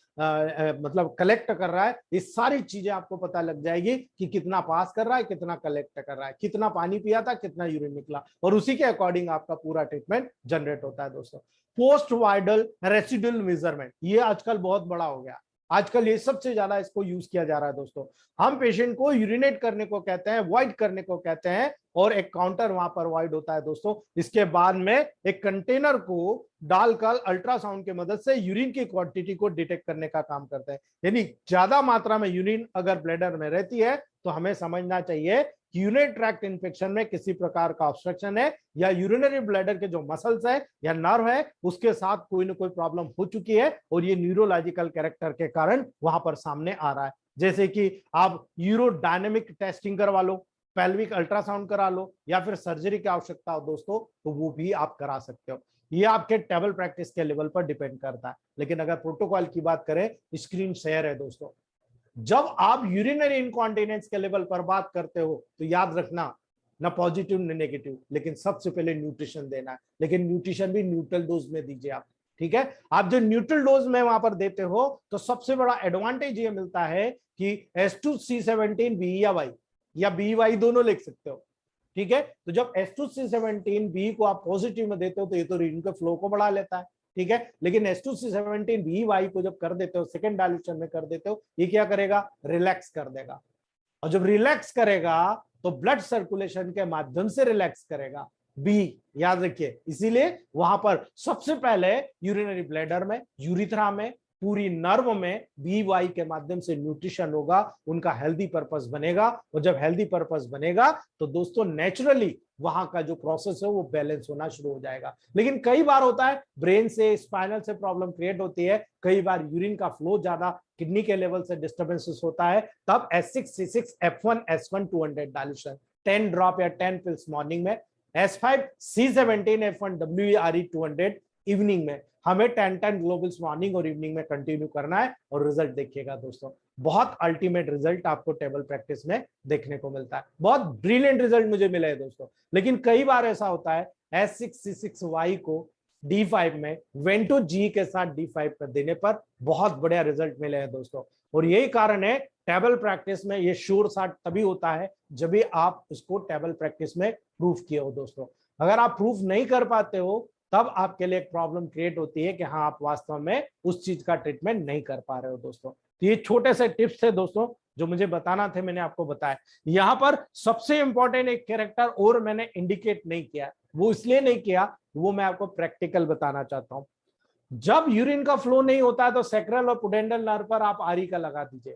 मतलब कलेक्ट कर रहा है। ये सारी चीजें आपको पता लग जाएगी कि कितना पास कर रहा है, कितना कलेक्ट कर रहा है, कितना पानी पिया था, कितना यूरिन निकला, और उसी के अकॉर्डिंग आपका पूरा ट्रीटमेंट जनरेट होता है दोस्तों। पोस्ट वाइडल रेसिडुअल मेजरमेंट, ये आजकल बहुत बड़ा हो गया, आजकल ये सबसे ज्यादा इसको यूज किया जा रहा है दोस्तों। हम पेशेंट को यूरिनेट करने को कहते हैं, वॉइड करने को कहते हैं, और एक काउंटर वहां पर वॉइड होता है दोस्तों। इसके बाद में एक कंटेनर को डालकर अल्ट्रासाउंड की मदद से यूरिन की क्वांटिटी को डिटेक्ट करने का काम करते हैं। यानी ज्यादा मात्रा में यूरिन अगर ब्लैडर में रहती है तो हमें समझना चाहिए यूरिनरी ट्रैक्ट इन्फेक्शन में किसी प्रकार का ऑब्स्ट्रक्शन है, या यूरिनरी ब्लैडर के जो मसल्स है या नर्व है उसके साथ कोई ना कोई प्रॉब्लम हो चुकी है, और ये न्यूरोलॉजिकल कैरेक्टर के कारण वहां पर सामने आ रहा है। जैसे कि आप यूरोडायनेमिक टेस्टिंग करवा लो, पेल्विक अल्ट्रासाउंड करा लो, या फिर सर्जरी की आवश्यकता हो दोस्तों तो वो भी आप करा सकते हो। ये आपके टेबल प्रैक्टिस के लेवल पर डिपेंड करता है। लेकिन अगर प्रोटोकॉल की बात करें, स्क्रीन शेयर है दोस्तों, जब आप यूरिनरी इनकॉन्टिनेंस के लेवल पर बात करते हो तो याद रखना, ना पॉजिटिव ना नेगेटिव, लेकिन सबसे पहले न्यूट्रिशन देना है। लेकिन न्यूट्रिशन भी न्यूट्रल डोज में दीजिए आप, ठीक है। आप जो न्यूट्रल डोज में वहां पर देते हो तो सबसे बड़ा एडवांटेज ये मिलता है कि S2C17 बी या वाई, या बी वाई दोनों लिख सकते हो, ठीक है। तो जब S2C17 बी को आप पॉजिटिव में देते हो तो ये तो यूरिन के फ्लो को बढ़ा लेता है, ठीक है। लेकिन S2C17 बी वाई को जब कर देते हो, सेकेंड डायल्यूशन में कर देते हो, ये क्या करेगा, रिलैक्स कर देगा। और जब रिलैक्स करेगा तो ब्लड सर्कुलेशन के माध्यम से रिलैक्स करेगा, बी याद रखिए। इसीलिए वहां पर सबसे पहले यूरिनरी ब्लैडर में, यूरिथ्रा में, पूरी नर्व में बी वाई के माध्यम से न्यूट्रिशन होगा, उनका हेल्दी पर्पस बनेगा। और जब हेल्दी पर्पस बनेगा तो दोस्तों नेचुरली वहां का जो प्रोसेस है वो बैलेंस होना शुरू हो जाएगा। लेकिन कई बार होता है ब्रेन से, स्पाइनल से प्रॉब्लम क्रिएट होती है, कई बार यूरिन का फ्लो ज्यादा किडनी के लेवल से डिस्टर्बेंसेस होता है, तब S6C6F1 S1 200 डायल्यूशन 10 ड्रॉप या 10 पिल्स मॉर्निंग में, S5C17 F1 WRE 200 इवनिंग में, हमें 10 ग्लोबल्स मॉर्निंग और इवनिंग में कंटिन्यू करना है। और रिजल्ट देखिएगा दोस्तों, बहुत अल्टीमेट रिजल्ट आपको टेबल प्रैक्टिस में देखने को मिलता है। बहुत ब्रिलियंट रिजल्ट मुझे मिले है दोस्तों। लेकिन कई बार ऐसा होता है S6C6Y को D5 में वेंटो G के साथ D5 पर देने पर बहुत बढ़िया रिजल्ट मिले हैं दोस्तों। और यही कारण है टेबल प्रैक्टिस में ये श्योर शॉट तभी होता है जब भी आप इसको टेबल प्रैक्टिस में प्रूफ किए हो दोस्तों। अगर आप प्रूफ नहीं कर पाते हो तब आपके लिए एक प्रॉब्लम क्रिएट होती है कि हाँ आप वास्तव में उस चीज का ट्रीटमेंट नहीं कर पा रहे हो दोस्तों। तो ये छोटे से टिप्स थे दोस्तों जो मुझे बताना थे, मैंने आपको बताया। यहाँ पर सबसे इंपॉर्टेंट एक कैरेक्टर और मैंने इंडिकेट नहीं किया, वो इसलिए नहीं किया, वो मैं आपको प्रैक्टिकल बताना चाहता हूं। जब यूरिन का फ्लो नहीं होता है तो सैक्रल और पुडेंडल नर्व पर आप आरी का लगा दीजिए,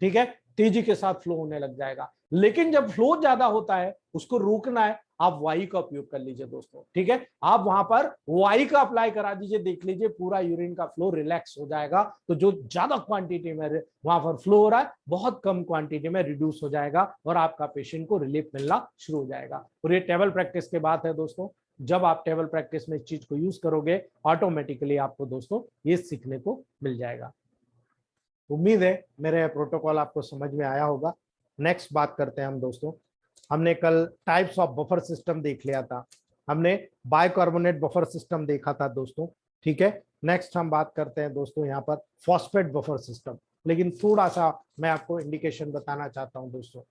ठीक है, तेजी के साथ फ्लो होने लग जाएगा। लेकिन जब फ्लो ज्यादा होता है उसको रोकना है, आप वाई का उपयोग कर लीजिए दोस्तों, ठीक है। आप वहां पर वाई का अप्लाई करा दीजिए, देख लीजिए पूरा यूरिन का फ्लो रिलैक्स हो जाएगा। तो जो ज्यादा क्वांटिटी में वहां पर फ्लो हो रहा है बहुत कम क्वांटिटी में रिड्यूस हो जाएगा और आपका पेशेंट को रिलीफ मिलना शुरू हो जाएगा। और ये टेबल प्रैक्टिस की बात है दोस्तों, जब आप टेबल प्रैक्टिस में इस चीज को यूज करोगे ऑटोमेटिकली आपको दोस्तों ये सीखने को मिल जाएगा। उम्मीद है मेरे प्रोटोकॉल आपको समझ में आया होगा। नेक्स्ट बात करते हैं हम दोस्तों। हमने कल टाइप्स ऑफ बफर सिस्टम देख लिया था, हमने बाइकार्बोनेट बफर सिस्टम देखा था दोस्तों, ठीक है। नेक्स्ट हम बात करते हैं दोस्तों यहाँ पर फॉस्फेट बफर सिस्टम। लेकिन थोड़ा सा मैं आपको इंडिकेशन बताना चाहता हूं दोस्तों,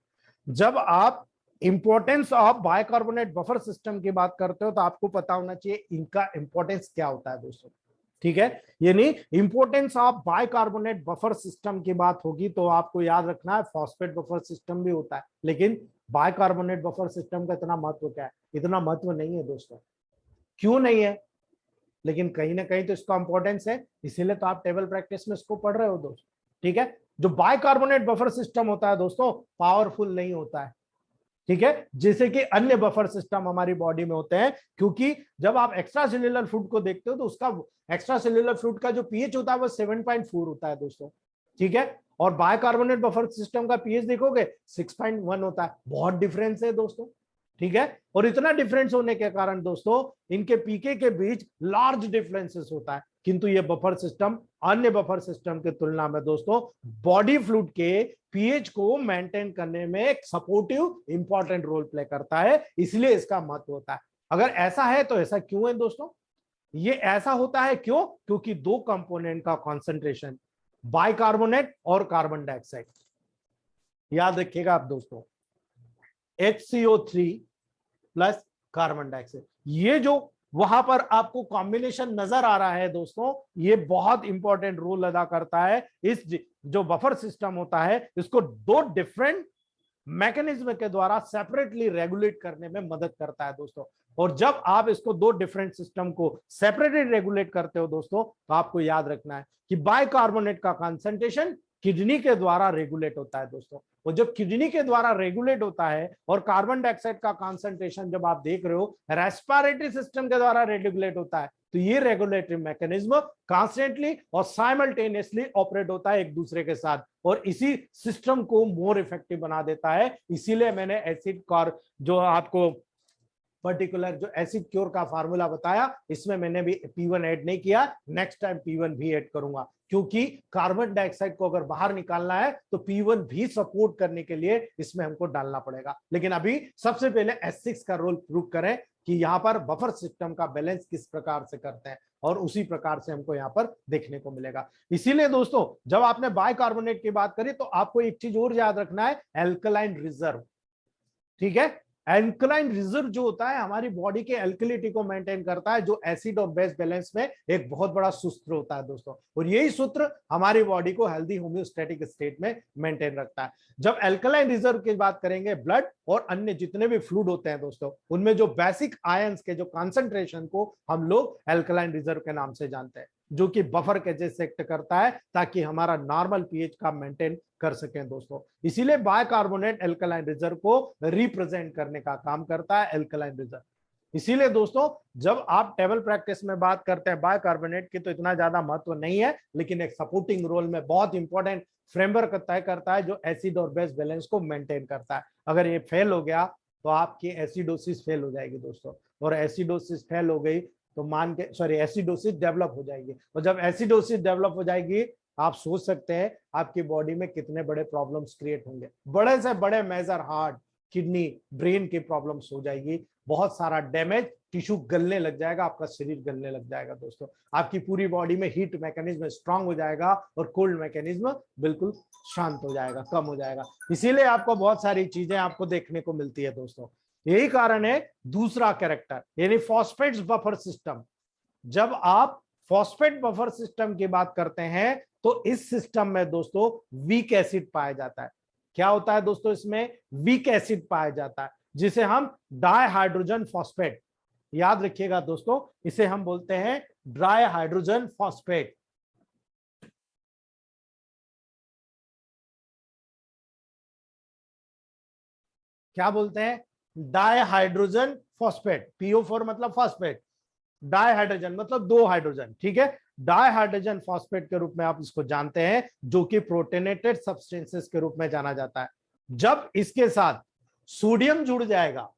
जब आप importance of bicarbonate buffer system की बात करते हो तो आपको पता होना चाहिए इनका इंपॉर्टेंस क्या होता है दोस्तों, ठीक है। यानी importance of bicarbonate buffer system की बात होगी तो आपको याद रखना है फॉस्फेट बफर सिस्टम भी होता है, लेकिन बाइकार्बोनेट बफर सिस्टम का इतना महत्व क्या है? इतना महत्व नहीं है दोस्तों। क्यों नहीं है? लेकिन कहीं ना कहीं तो इसका इंपॉर्टेंस है, इसीलिए तो आप टेबल प्रैक्टिस में इसको पढ़ रहे हो दोस्तों, ठीक है। जो बाइकार्बोनेट बफर सिस्टम होता है दोस्तों पावरफुल नहीं होता है, ठीक है, जैसे कि अन्य बफर सिस्टम हमारी बॉडी में होते हैं। क्योंकि जब आप एक्स्ट्रा सेल्यूलर फ्लूइड को देखते हो तो उसका एक्स्ट्रा सेल्यूलर फ्लूइड का जो पीएच होता है वो 7.4 होता है दोस्तों, ठीक है। और बाइकार्बोनेट बफर सिस्टम का पीएच देखोगे 6.1 होता है। बहुत डिफरेंस है दोस्तों, ठीक है। और इतना डिफरेंस होने के कारण दोस्तों इनके पीके के बीच लार्ज डिफरेंसेस होता है, किंतु ये बफर सिस्टम अन्य बफर सिस्टम की तुलना में दोस्तों बॉडी फ्लूइड के पीएच को मेंटेन करने में एक सपोर्टिव इंपॉर्टेंट रोल प्ले करता है, इसलिए इसका महत्व होता है। अगर ऐसा है तो ऐसा क्यों है दोस्तों? ये ऐसा होता है क्यों? क्योंकि दो कंपोनेंट का कॉन्सेंट्रेशन बाइकार्बोनेट और कार्बन डाइऑक्साइड, याद रखिएगा आप दोस्तों, HCO3 प्लस कार्बन डाइऑक्साइड, ये जो वहां पर आपको कॉम्बिनेशन नजर आ रहा है दोस्तों, ये बहुत इंपॉर्टेंट रोल अदा करता है। इस जो बफर सिस्टम होता है इसको दो डिफरेंट मैकेनिज्म के द्वारा सेपरेटली रेगुलेट करने में मदद करता है दोस्तों। और जब आप इसको दो डिफरेंट सिस्टम को सेपरेटली रेगुलेट करते हो दोस्तों तो आपको याद रखना है कि बाइकार्बोनेट का कंसंट्रेशन किडनी के द्वारा रेगुलेट होता है दोस्तों। और जब किडनी के द्वारा रेगुलेट होता है और कार्बन डाइऑक्साइड का कंसंट्रेशन जब आप देख रहे हो रेस्पिरेटरी सिस्टम के द्वारा रेगुलेट होता है, तो ये रेगुलेटरी मैकेनिज्म कॉन्स्टेंटली और साइमल्टेनियसली ऑपरेट होता है एक दूसरे के साथ, और इसी सिस्टम को मोर इफेक्टिव बना देता है। इसीलिए मैंने एसिड कॉर जो आपको पर्टिकुलर जो एसिड क्योर का फार्मूला बताया, इसमें मैंने भी P1 ऐड नहीं किया, नेक्स्ट टाइम P1 भी ऐड करूंगा, क्योंकि कार्बन डाइऑक्साइड को अगर बाहर निकालना है तो P1 भी सपोर्ट करने के लिए इसमें हमको डालना पड़ेगा। लेकिन अभी सबसे पहले S6 का रोल प्रूव करें कि यहाँ पर बफर सिस्टम का बैलेंस किस प्रकार से करते हैं, और उसी प्रकार से हमको यहाँ पर देखने को मिलेगा। इसीलिए दोस्तों जब आपने बाइकार्बोनेट की बात करी तो आपको एक चीज और याद रखना है, एल्कलाइन रिजर्व, ठीक है। एल्कलाइन रिजर्व जो होता है हमारी बॉडी के एल्कलिटी को मेंटेन करता है, जो एसिड और बेस बैलेंस में एक बहुत बड़ा सूत्र होता है दोस्तों, और यही सूत्र हमारी बॉडी को हेल्दी होम्योस्टैटिक स्टेट में मेंटेन रखता है। जब एल्कलाइन रिजर्व की बात करेंगे, ब्लड और अन्य जितने भी फ्लूइड होते हैं दोस्तों, उनमें जो बेसिक आयंस के जो कॉन्सेंट्रेशन को हम लोग एल्कलाइन रिजर्व के नाम से जानते हैं, जो कि बफर के जैसे एक्ट करता है ताकि हमारा नॉर्मल पीएच का मेंटेन कर सकें दोस्तों। इसीलिए बाइकार्बोनेट एल्कलाइन रिजर्व को रिप्रेजेंट करने का काम करता है, एल्कलाइन रिजर्व। इसीलिए दोस्तों जब आप टेबल प्रैक्टिस में बात करते हैं बाइकार्बोनेट की तो इतना ज्यादा महत्व नहीं है, लेकिन एक सपोर्टिंग रोल में बहुत इंपॉर्टेंट फ्रेमवर्क तय करता है जो एसिड और बेस बैलेंस को मेंटेन करता है। अगर ये फेल हो गया तो आपकी एसिडोसिस फेल हो जाएगी दोस्तों, और एसिडोसिस फेल हो गई तो मान के एसिडोसिस डेवलप हो जाएगी, और जब एसिडोसिस डेवलप हो जाएगी आप सोच सकते हैं आपकी बॉडी में कितने बड़े प्रॉब्लम्स क्रिएट होंगे। बड़े से बड़े मेजर हार्ट, किडनी, ब्रेन की प्रॉब्लम्स हो जाएगी, बहुत सारा डैमेज, टिश्यू गलने लग जाएगा, आपका शरीर गलने लग जाएगा दोस्तों, आपकी पूरी बॉडी में हीट मैकेनिज्म स्ट्रांग हो जाएगा और कोल्ड मैकेनिज्म बिल्कुल शांत हो जाएगा, कम हो जाएगा। इसीलिए आपको बहुत सारी चीजें आपको देखने को मिलती है दोस्तों। यही कारण है दूसरा कैरेक्टर यानी फॉस्फेट्स बफर सिस्टम। जब आप फॉस्फेट बफर सिस्टम की बात करते हैं तो इस सिस्टम में दोस्तों वीक एसिड पाया जाता है। क्या होता है दोस्तों? इसमें वीक एसिड पाया जाता है जिसे हम डाई हाइड्रोजन फॉस्फेट, याद रखिएगा दोस्तों, इसे हम बोलते हैं ड्राई हाइड्रोजन फॉस्फेट। क्या बोलते हैं? Di hydrogen phosphate. PO4 मतलब फॉस्फेट, डाई हाइड्रोजन मतलब दो हाइड्रोजन, ठीक है। डाई हाइड्रोजन फॉस्फेट के रूप में आप इसको जानते हैं, जो कि प्रोटेनेटेड सब्सटेंसेस के रूप में जाना जाता है। जब इसके साथ सोडियम जुड़ जाएगा,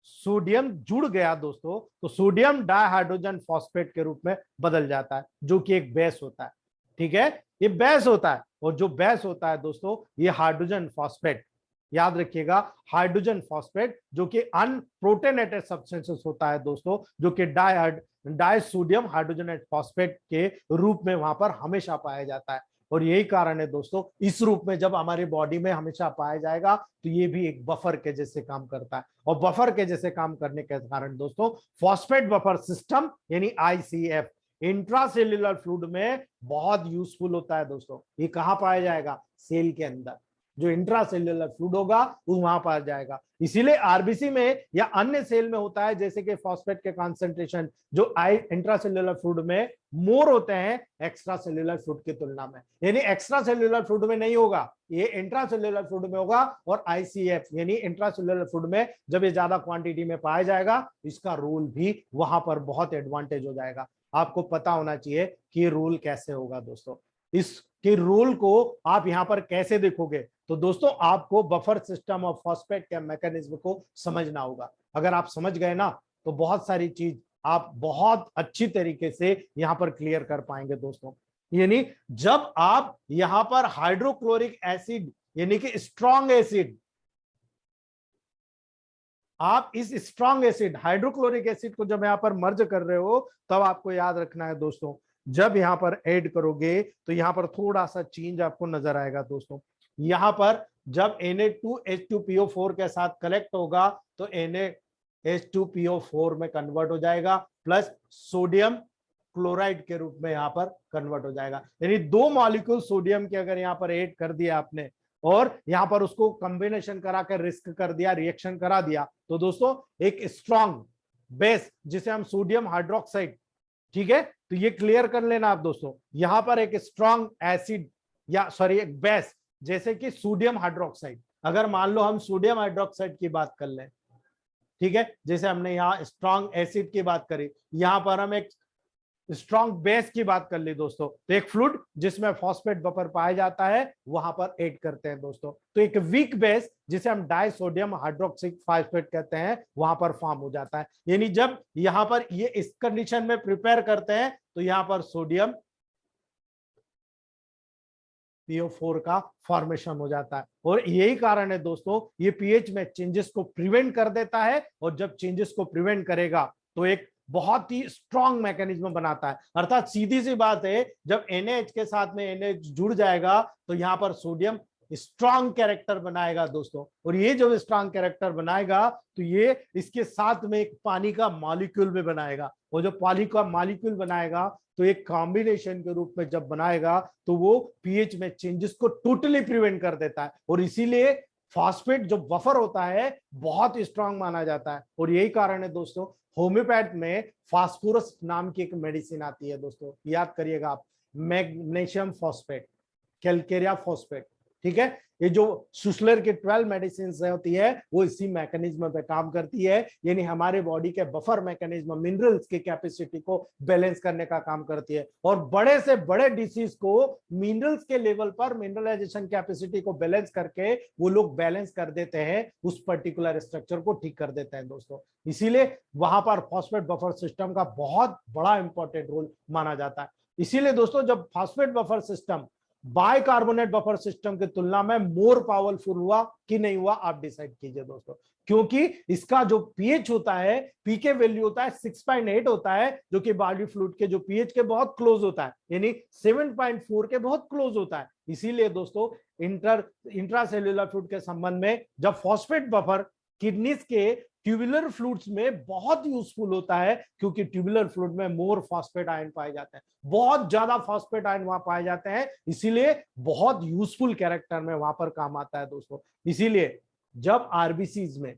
सोडियम जुड़ गया दोस्तों, तो सोडियम डाइहाइड्रोजन फॉस्फेट के रूप में बदल जाता है, जो कि एक बेस होता है, ठीक है। ये बेस होता है, और जो बेस होता है दोस्तों ये हाइड्रोजन फॉस्फेट, याद रखिएगा, हाइड्रोजन फॉस्फेट जो कि अनप्रोटेनेटेड सब्सटेंसेस होता है दोस्तों, जो कि डाई सोडियम हाइड्रोजनेट फॉस्फेट के रूप में वहां पर हमेशा पाया जाता है। और यही कारण है दोस्तों, इस रूप में जब हमारी बॉडी में हमेशा पाया जाएगा तो ये भी एक बफर के जैसे काम करता है। और बफर के जैसे काम करने के कारण दोस्तों फॉस्फेट बफर सिस्टम यानी आईसीएफ इंट्रासेल्युलर फ्लूइड में बहुत यूजफुल होता है दोस्तों। ये कहां पाया जाएगा? सेल के अंदर, जो इंट्रासेल्युलर फ्लूइड होगा वो वहां पाया जाएगा। इसीलिए आरबीसी में या अन्य सेल में होता है जैसे कि फॉस्फेट के कंसंट्रेशन जो इंट्रासेल्युलर फ्लूइड में मोर होते हैं एक्स्ट्रा सेल्युलर फ्लूइड की तुलना में। यानी एक्स्ट्रा सेल्युलर फ्लूइड में नहीं होगा, ये इंट्रासेल्युलर फ्लूइड में होगा। और आईसीएफ यानी इंट्रासेल्युलर फ्लूइड में जब ये ज्यादा क्वांटिटी में पाया जाएगा, इसका रोल भी वहां पर बहुत एडवांटेज हो जाएगा। आपको पता होना चाहिए कि रोल कैसे होगा दोस्तों। इसके रोल को आप यहां पर कैसे देखोगे? तो दोस्तों आपको बफर सिस्टम और फॉस्फेट के मैकेनिज्म को समझना होगा। अगर आप समझ गए ना तो बहुत सारी चीज आप बहुत अच्छी तरीके से यहां पर क्लियर कर पाएंगे दोस्तों। यानी जब आप यहां पर हाइड्रोक्लोरिक एसिड यानी कि स्ट्रॉन्ग एसिड, आप इस स्ट्रॉन्ग एसिड हाइड्रोक्लोरिक एसिड को जब यहां पर मर्ज कर रहे हो तब आपको याद रखना है दोस्तों, जब यहां पर ऐड करोगे तो यहां पर थोड़ा सा चेंज आपको नजर आएगा दोस्तों। यहां पर जब Na2H2PO4 के साथ कलेक्ट होगा तो NaH2PO4 में कन्वर्ट हो जाएगा, प्लस सोडियम क्लोराइड के रूप में यहां पर कन्वर्ट हो जाएगा। यानी दो मॉलिक्यूल सोडियम के अगर यहां पर ऐड कर दिया आपने और यहां पर उसको कॉम्बिनेशन करा कर रिस्क कर दिया, रिएक्शन करा दिया, तो दोस्तों एक स्ट्रॉन्ग बेस जिसे हम सोडियम हाइड्रोक्साइड, ठीक है, तो ये क्लियर कर लेना आप दोस्तों। यहां पर एक स्ट्रॉन्ग एसिड या सॉरी एक बेस जैसे कि सोडियम हाइड्रोक्साइड, अगर मान लो हम सोडियम हाइड्रोक्साइड की बात कर लें, ठीक है, जैसे हमने यहाँ स्ट्रॉन्ग एसिड की बात करी, यहां पर हम एक स्ट्रॉन्ग बेस की बात कर ली दोस्तों, तो एक फ्लूइड जिसमें फॉस्फेट बफर पाया जाता है वहां पर ऐड करते हैं दोस्तों। तो एक वीक बेस जिसे हम डाइसोडियम हाइड्रोक्सी फॉस्फेट कहते हैं वहां पर फॉर्म हो जाता है। यानी जब यहां पर ये इस कंडीशन में प्रिपेयर करते हैं तो यहां पर सोडियम PO4 का फॉर्मेशन हो जाता है। और यही कारण है दोस्तों ये पीएच में चेंजेस को प्रिवेंट कर देता है, और जब चेंजेस को प्रिवेंट करेगा तो एक बहुत ही स्ट्रॉन्ग मैकेनिज्म बनाता है। अर्थात सीधी सी बात है, जब NaH के साथ में NaH जुड़ जाएगा तो यहां पर सोडियम स्ट्रॉन्ग कैरेक्टर बनाएगा दोस्तों। और ये जब स्ट्रॉन्ग कैरेक्टर बनाएगा तो ये इसके साथ में एक पानी का मॉलिक्यूल भी बनाएगा, और जो पानी का मॉलिक्यूल बनाएगा तो एक कॉम्बिनेशन के रूप में जब बनाएगा तो वो पीएच में चेंजेस को टोटली प्रिवेंट कर देता है। और इसीलिए फॉस्फेट जो बफर होता है बहुत स्ट्रांग माना जाता है। और यही कारण है दोस्तों होम्योपैथ में फास्फोरस नाम की एक मेडिसिन आती है दोस्तों, याद करिएगा आप, मैग्नीशियम फॉस्फेट, कैल्केरिया फॉस्फेट, ठीक है। ये जो सुशलर की 12 मेडिसिन होती है वो इसी मैकेनिज्म पे काम करती है, यानी हमारे बॉडी के बफर मैकेनिज्म मिनरल्स की कैपेसिटी को बैलेंस करने का काम करती है। और बड़े से बड़े डिसीज को मिनरल्स के लेवल पर मिनरलाइजेशन कैपेसिटी को बैलेंस करके वो लोग बैलेंस कर देते हैं, उस पर्टिकुलर स्ट्रक्चर को ठीक कर देते हैं दोस्तों। इसीलिए वहां पर फॉस्फेट बफर सिस्टम का बहुत बड़ा इंपॉर्टेंट रोल माना जाता है। इसीलिए दोस्तों जब phosphate buffer system bicarbonate buffer system की तुलना में मोर पावरफुल हुआ कि नहीं हुआ, आप डिसाइड कीजिए दोस्तों। क्योंकि इसका जो पीएच होता है, पीके वैल्यू होता है 6.8 होता है, जो कि बॉडी फ्लूइड के जो पीएच के बहुत क्लोज होता है, यानी 7.4 के बहुत क्लोज होता है। इसीलिए दोस्तों इंट्रासेल्युलर फ्लूइड के संबंध में जब फॉस्फेट बफर किडनीज के ट्यूबुलर फ्लूइड्स में बहुत यूजफुल होता है, क्योंकि ट्यूबुलर फ्लूइड में मोर फॉस्फेट आयन पाए जाते हैं, बहुत ज्यादा फॉस्फेट आयन वहां पाए जाते हैं, इसीलिए बहुत यूजफुल कैरेक्टर में वहां पर काम आता है दोस्तों। इसीलिए जब आरबीसीज में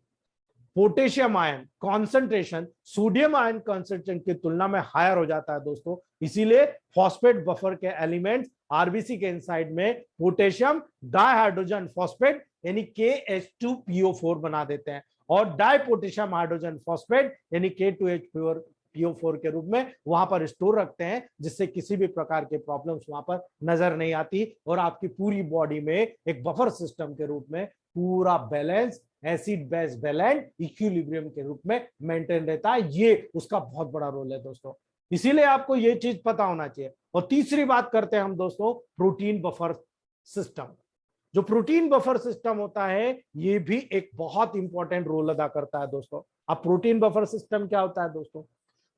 potassium ion concentration sodium ion concentration की तुलना में हायर हो जाता है दोस्तों, इसीलिए फॉस्फेट बफर के एलिमेंट्स आरबीसी के इनसाइड में पोटेशियम डाइहाइड्रोजन फॉस्फेट यानी KH2PO4 बना देते हैं, और डाइपोटेशियम हाइड्रोजन फॉस्फेट यानी K2H4PO4 के रूप में वहां पर स्टोर रखते हैं, जिससे किसी भी प्रकार के प्रॉब्लम्स वहां पर नजर नहीं आती, और आपकी पूरी बॉडी में एक बफर सिस्टम के रूप में पूरा balance acid base balance equilibrium के रूप में मेंटेन रहता है। ये उसका बहुत बड़ा रोल है दोस्तों, इसीलिए आपको ये चीज पता होना चाहिए। और तीसरी बात करते हैं हम दोस्तों प्रोटीन बफर सिस्टम। जो प्रोटीन बफर सिस्टम होता है ये भी एक बहुत इंपॉर्टेंट रोल अदा करता है दोस्तों। अब प्रोटीन बफर सिस्टम क्या होता है दोस्तों?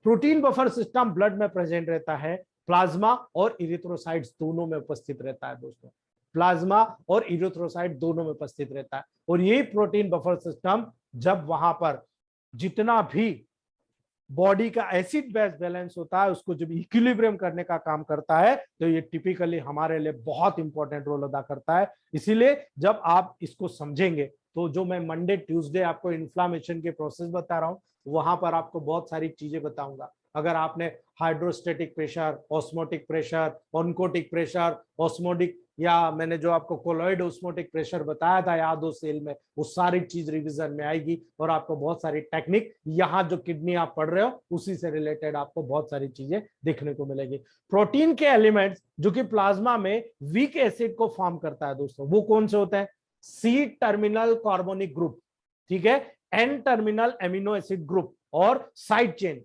प्रोटीन बफर सिस्टम ब्लड में प्रेजेंट रहता है, प्लाज्मा और इरिथ्रोसाइट्स दोनों में उपस्थित रहता है दोस्तों, प्लाज्मा और इरिथ्रोसाइट दोनों में उपस्थित रहता है। और यही प्रोटीन बफर सिस्टम जब वहां पर जितना भी बॉडी का एसिड बेस बैलेंस होता है उसको जब इक्विलिब्रियम करने का काम करता है तो ये टिपिकली हमारे लिए बहुत इंपॉर्टेंट रोल अदा करता है। इसीलिए जब आप इसको समझेंगे तो जो मैं मंडे ट्यूसडे आपको इन्फ्लामेशन के प्रोसेस बता रहा हूं वहां पर आपको बहुत सारी चीजें बताऊंगा। अगर आपने hydrostatic pressure, osmotic pressure, oncotic pressure, osmotic या मैंने जो आपको कोलॉइड ऑस्मोटिक प्रेशर बताया था याद हो सेल में, वो सारी चीज रिवीजन में आएगी और आपको बहुत सारी टेक्निक यहाँ जो किडनी आप पढ़ रहे हो उसी से रिलेटेड आपको बहुत सारी चीजें देखने को मिलेगी। प्रोटीन के एलिमेंट्स जो कि प्लाज्मा में वीक एसिड को फॉर्म करता है दोस्तों, वो कौन से होते हैं? सी टर्मिनल कार्बोनिक ग्रुप, ठीक है, N terminal amino acid group और साइड चेन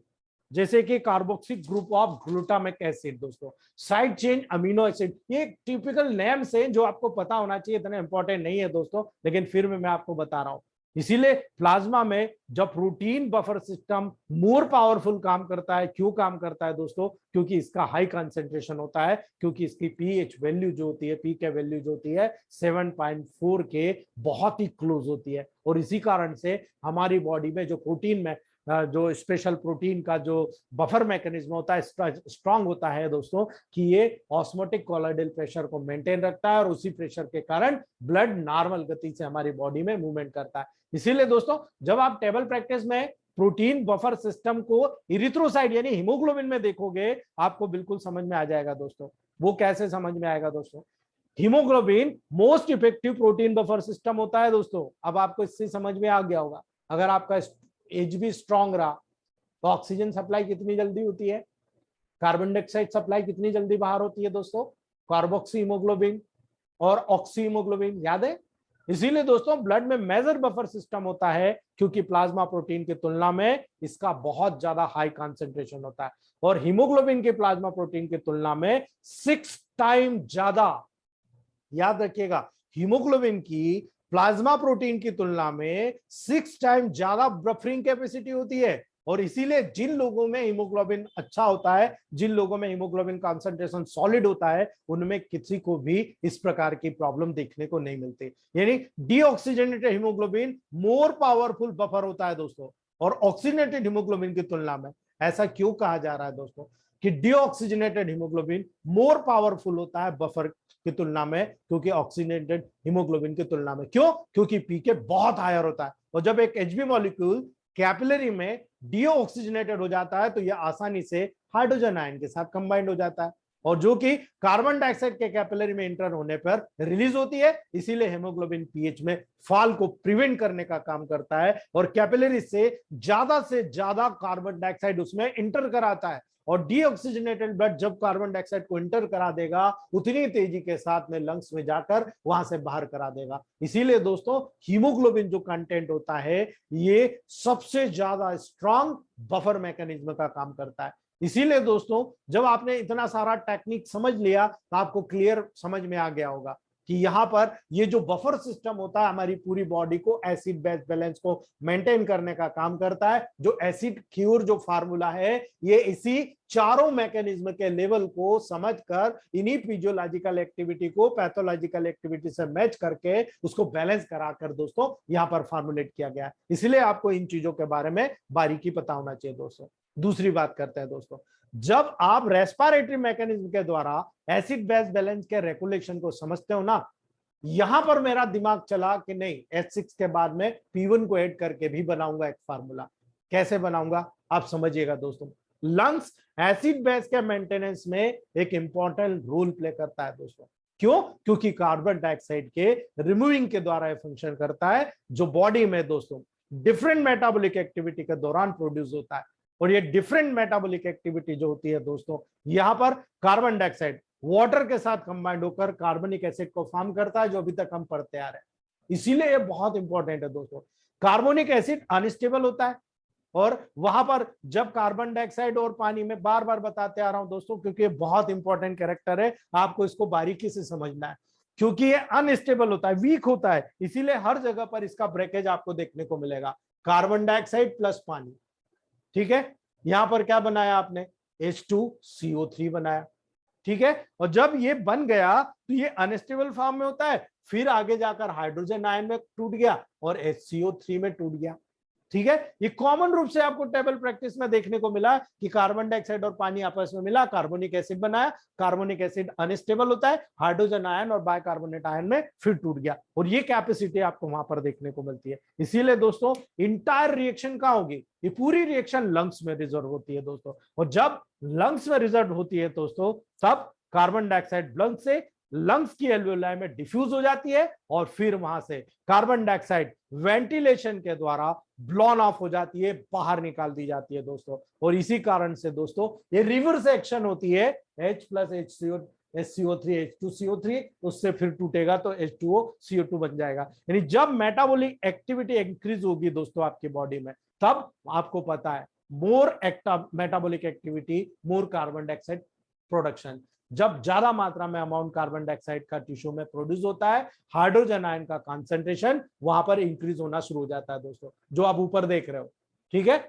जैसे कि carboxyl group of glutamic acid दोस्तों, साइड चेन अमीनो एसिड। ये टिपिकल नेम्स हैं जो आपको पता होना चाहिए, इतना इंपॉर्टेंट नहीं है दोस्तों, लेकिन फिर भी मैं आपको बता रहा हूं। इसीलिए प्लाज्मा में जब protein buffer system more powerful काम करता है, क्यों काम करता है दोस्तों? क्योंकि इसका हाई कंसेंट्रेशन होता है, क्योंकि इसकी पीएच वैल्यू जो होती है, पी के वैल्यू जो होती है 7.4 के बहुत ही क्लोज होती है। और इसी कारण से हमारी बॉडी में जो प्रोटीन में जो स्पेशल प्रोटीन का जो बफर मैकेनिज्म होता है स्ट्रांग होता है दोस्तों, कि ये ऑस्मोटिक कोलॉइडल प्रेशर को मेंटेन रखता है और उसी प्रेशर के कारण ब्लड नॉर्मल गति से हमारी बॉडी में मूवमेंट करता है। इसीलिए दोस्तों जब आप टेबल प्रैक्टिस में प्रोटीन बफर सिस्टम को इरिथ्रोसाइट यानी हीमोग्लोबिन में देखोगे आपको बिल्कुल समझ में आ जाएगा दोस्तों। वो कैसे समझ में आएगा दोस्तों? Haemoglobin most effective protein buffer system होता है दोस्तों। अब आपको इससे समझ में आ गया होगा, अगर आपका एज भी स्ट्रांग रहा तो ऑक्सीजन सप्लाई कितनी जल्दी होती है, कार्बन डाइऑक्साइड सप्लाई कितनी जल्दी बाहर होती है दोस्तों? कार्बोक्सी हीमोग्लोबिन और ऑक्सी हीमोग्लोबिन, याद है? इसीलिए दोस्तों ब्लड में मेजर बफर सिस्टम होता है, क्योंकि प्लाज्मा प्रोटीन की तुलना में इसका बहुत ज्यादा हाई कंसंट्रेशन होता है और हीमोग्लोबिन के प्लाज्मा प्रोटीन की तुलना में 6 टाइम ज्यादा, याद रखिएगा, हीमोग्लोबिन की प्लाज्मा प्रोटीन की तुलना में 6 टाइम ज्यादा बफरिंग कैपेसिटी होती है। और इसीलिए जिन लोगों में हीमोग्लोबिन अच्छा होता है, जिन लोगों में हीमोग्लोबिन कंसंट्रेशन सॉलिड होता है, उनमें किसी को भी इस प्रकार की प्रॉब्लम देखने को नहीं मिलती। यानी deoxygenated haemoglobin more powerful buffer होता है दोस्तों और ऑक्सीजनेटेड हीमोग्लोबिन की तुलना में। ऐसा क्यों कहा जा रहा है दोस्तों कि डीऑक्सीजनेटेड हीमोग्लोबिन मोर पावरफुल होता है बफर की तुलना में, क्योंकि ऑक्सीजनेटेड हीमोग्लोबिन की तुलना में? क्यों? क्योंकि पीके बहुत हायर होता है और जब एक एचबी मॉलिक्यूल कैपिलरी में डीऑक्सीजनेटेड हो जाता है तो यह आसानी से हाइड्रोजन आयन के साथ कंबाइंड हो जाता है और जो कि कार्बन डाइऑक्साइड के कैपिलरी में इंटर होने पर रिलीज होती है। इसीलिए हेमोग्लोबिन पीएच में फॉल को प्रिवेंट करने का काम करता है और कैपिलरी से ज्यादा कार्बन डाइऑक्साइड उसमें इंटर कराता है और डीऑक्सीजनेटेड ब्लड जब कार्बन डाइऑक्साइड को इंटर करा देगा उतनी तेजी के साथ में लंग्स में जाकर वहां से बाहर करा देगा। इसीलिए दोस्तों हीमोग्लोबिन जो कंटेंट होता है ये सबसे ज्यादा स्ट्रांग बफर मैकेनिज्म का काम करता है। इसीलिए दोस्तों जब आपने इतना सारा टेक्निक समझ लिया तो आपको क्लियर समझ में आ गया होगा कि यहाँ पर ये जो बफर सिस्टम होता है हमारी पूरी बॉडी को एसिड बेस बैलेंस को मेंटेन करने का काम करता है। जो एसिड क्यूर जो फार्मूला है ये इसी चारों मैकेनिज्म के लेवल को समझकर इन्हीं फिजियोलॉजिकल एक्टिविटी को पैथोलॉजिकल एक्टिविटी से मैच करके उसको बैलेंस कराकर दोस्तों यहाँ पर फार्मुलेट किया गया है। इसलिए आपको इन चीजों के बारे में बारीकी पता होना चाहिए दोस्तों। दूसरी बात करते हैं दोस्तों, जब आप रेस्पिरेटरी मैकेनिज्म के द्वारा एसिड बेस बैलेंस के रेगुलेशन को समझते हो ना, यहां पर मेरा दिमाग चला कि नहीं H6 के बाद में P1 को ऐड करके भी बनाऊंगा एक फार्मूला। कैसे बनाऊंगा आप समझिएगा दोस्तों। लंग्स एसिड बेस के मेंटेनेंस में एक इंपॉर्टेंट रोल प्ले करता है दोस्तों। क्यों? क्योंकि कार्बन डाइऑक्साइड के रिमूविंग के द्वारा यह फंक्शन करता है जो बॉडी में दोस्तों डिफरेंट मेटाबॉलिक एक्टिविटी के दौरान प्रोड्यूस होता है। और ये डिफरेंट मेटाबॉलिक एक्टिविटी जो होती है दोस्तों, यहां पर कार्बन डाइऑक्साइड वाटर के साथ कंबाइंड होकर कार्बनिक एसिड को फॉर्म करता है जो अभी तक हम पढ़ते आ रहे हैं। इसीलिए ये बहुत इंपॉर्टेंट है दोस्तों। कार्बोनिक एसिड अनस्टेबल होता है और वहां पर जब कार्बन डाइऑक्साइड और पानी में बार बार बताते आ रहा हूं दोस्तों क्योंकि ये बहुत इंपॉर्टेंट कैरेक्टर है, आपको इसको बारीकी से समझना है। क्योंकि ये अनस्टेबल होता है, वीक होता है, इसीलिए हर जगह पर इसका ब्रेकेज आपको देखने को मिलेगा। कार्बन डाइऑक्साइड प्लस पानी, ठीक है। यहां पर क्या बनाया आपने? H2CO3 बनाया। ठीक है, और जब ये बन गया तो ये अनस्टेबल फॉर्म में होता है, फिर आगे जाकर हाइड्रोजन आयन में टूट गया और HCO3 में टूट गया। ठीक है, ये कॉमन रूप से आपको टेबल प्रैक्टिस में देखने को मिला कि कार्बन डाइऑक्साइड और पानी आपस में मिला, कार्बोनिक एसिड बनाया, कार्बोनिक एसिड अनस्टेबल होता है, हाइड्रोजन आयन और बाइकार्बोनेट आयन में फिर टूट गया, और ये कैपेसिटी आपको वहां पर देखने को मिलती है। इसीलिए दोस्तों इंटायर रिएक्शन कहां होगी, ये पूरी रिएक्शन लंग्स में रिजर्व होती है दोस्तों, और जब लंग्स में रिजर्व होती है दोस्तों तब कार्बन डाइऑक्साइड लंग्स की एल्वेलाई में डिफ्यूज हो जाती है, और फिर वहां से कार्बन डाइऑक्साइड वेंटिलेशन के द्वारा ब्लोन ऑफ हो जाती है, बाहर निकाल दी जाती है दोस्तों। और इसी कारण से दोस्तों ये रिवर्स एक्शन होती है, H प्लस HCO3 H2CO3, उससे फिर टूटेगा तो H2O CO2 बन जाएगा। यानी जब मेटाबॉलिक एक्टिविटी इंक्रीज होगी दोस्तों आपकी बॉडी में, तब आपको पता है more metabolic activity more carbon dioxide production. जब ज्यादा मात्रा में अमाउंट कार्बन डाइऑक्साइड का टिश्यू में प्रोड्यूस होता है, हाइड्रोजन आयन का कॉन्सेंट्रेशन वहां पर इंक्रीज होना शुरू हो जाता है दोस्तों, जो आप ऊपर देख रहे हो। ठीक है,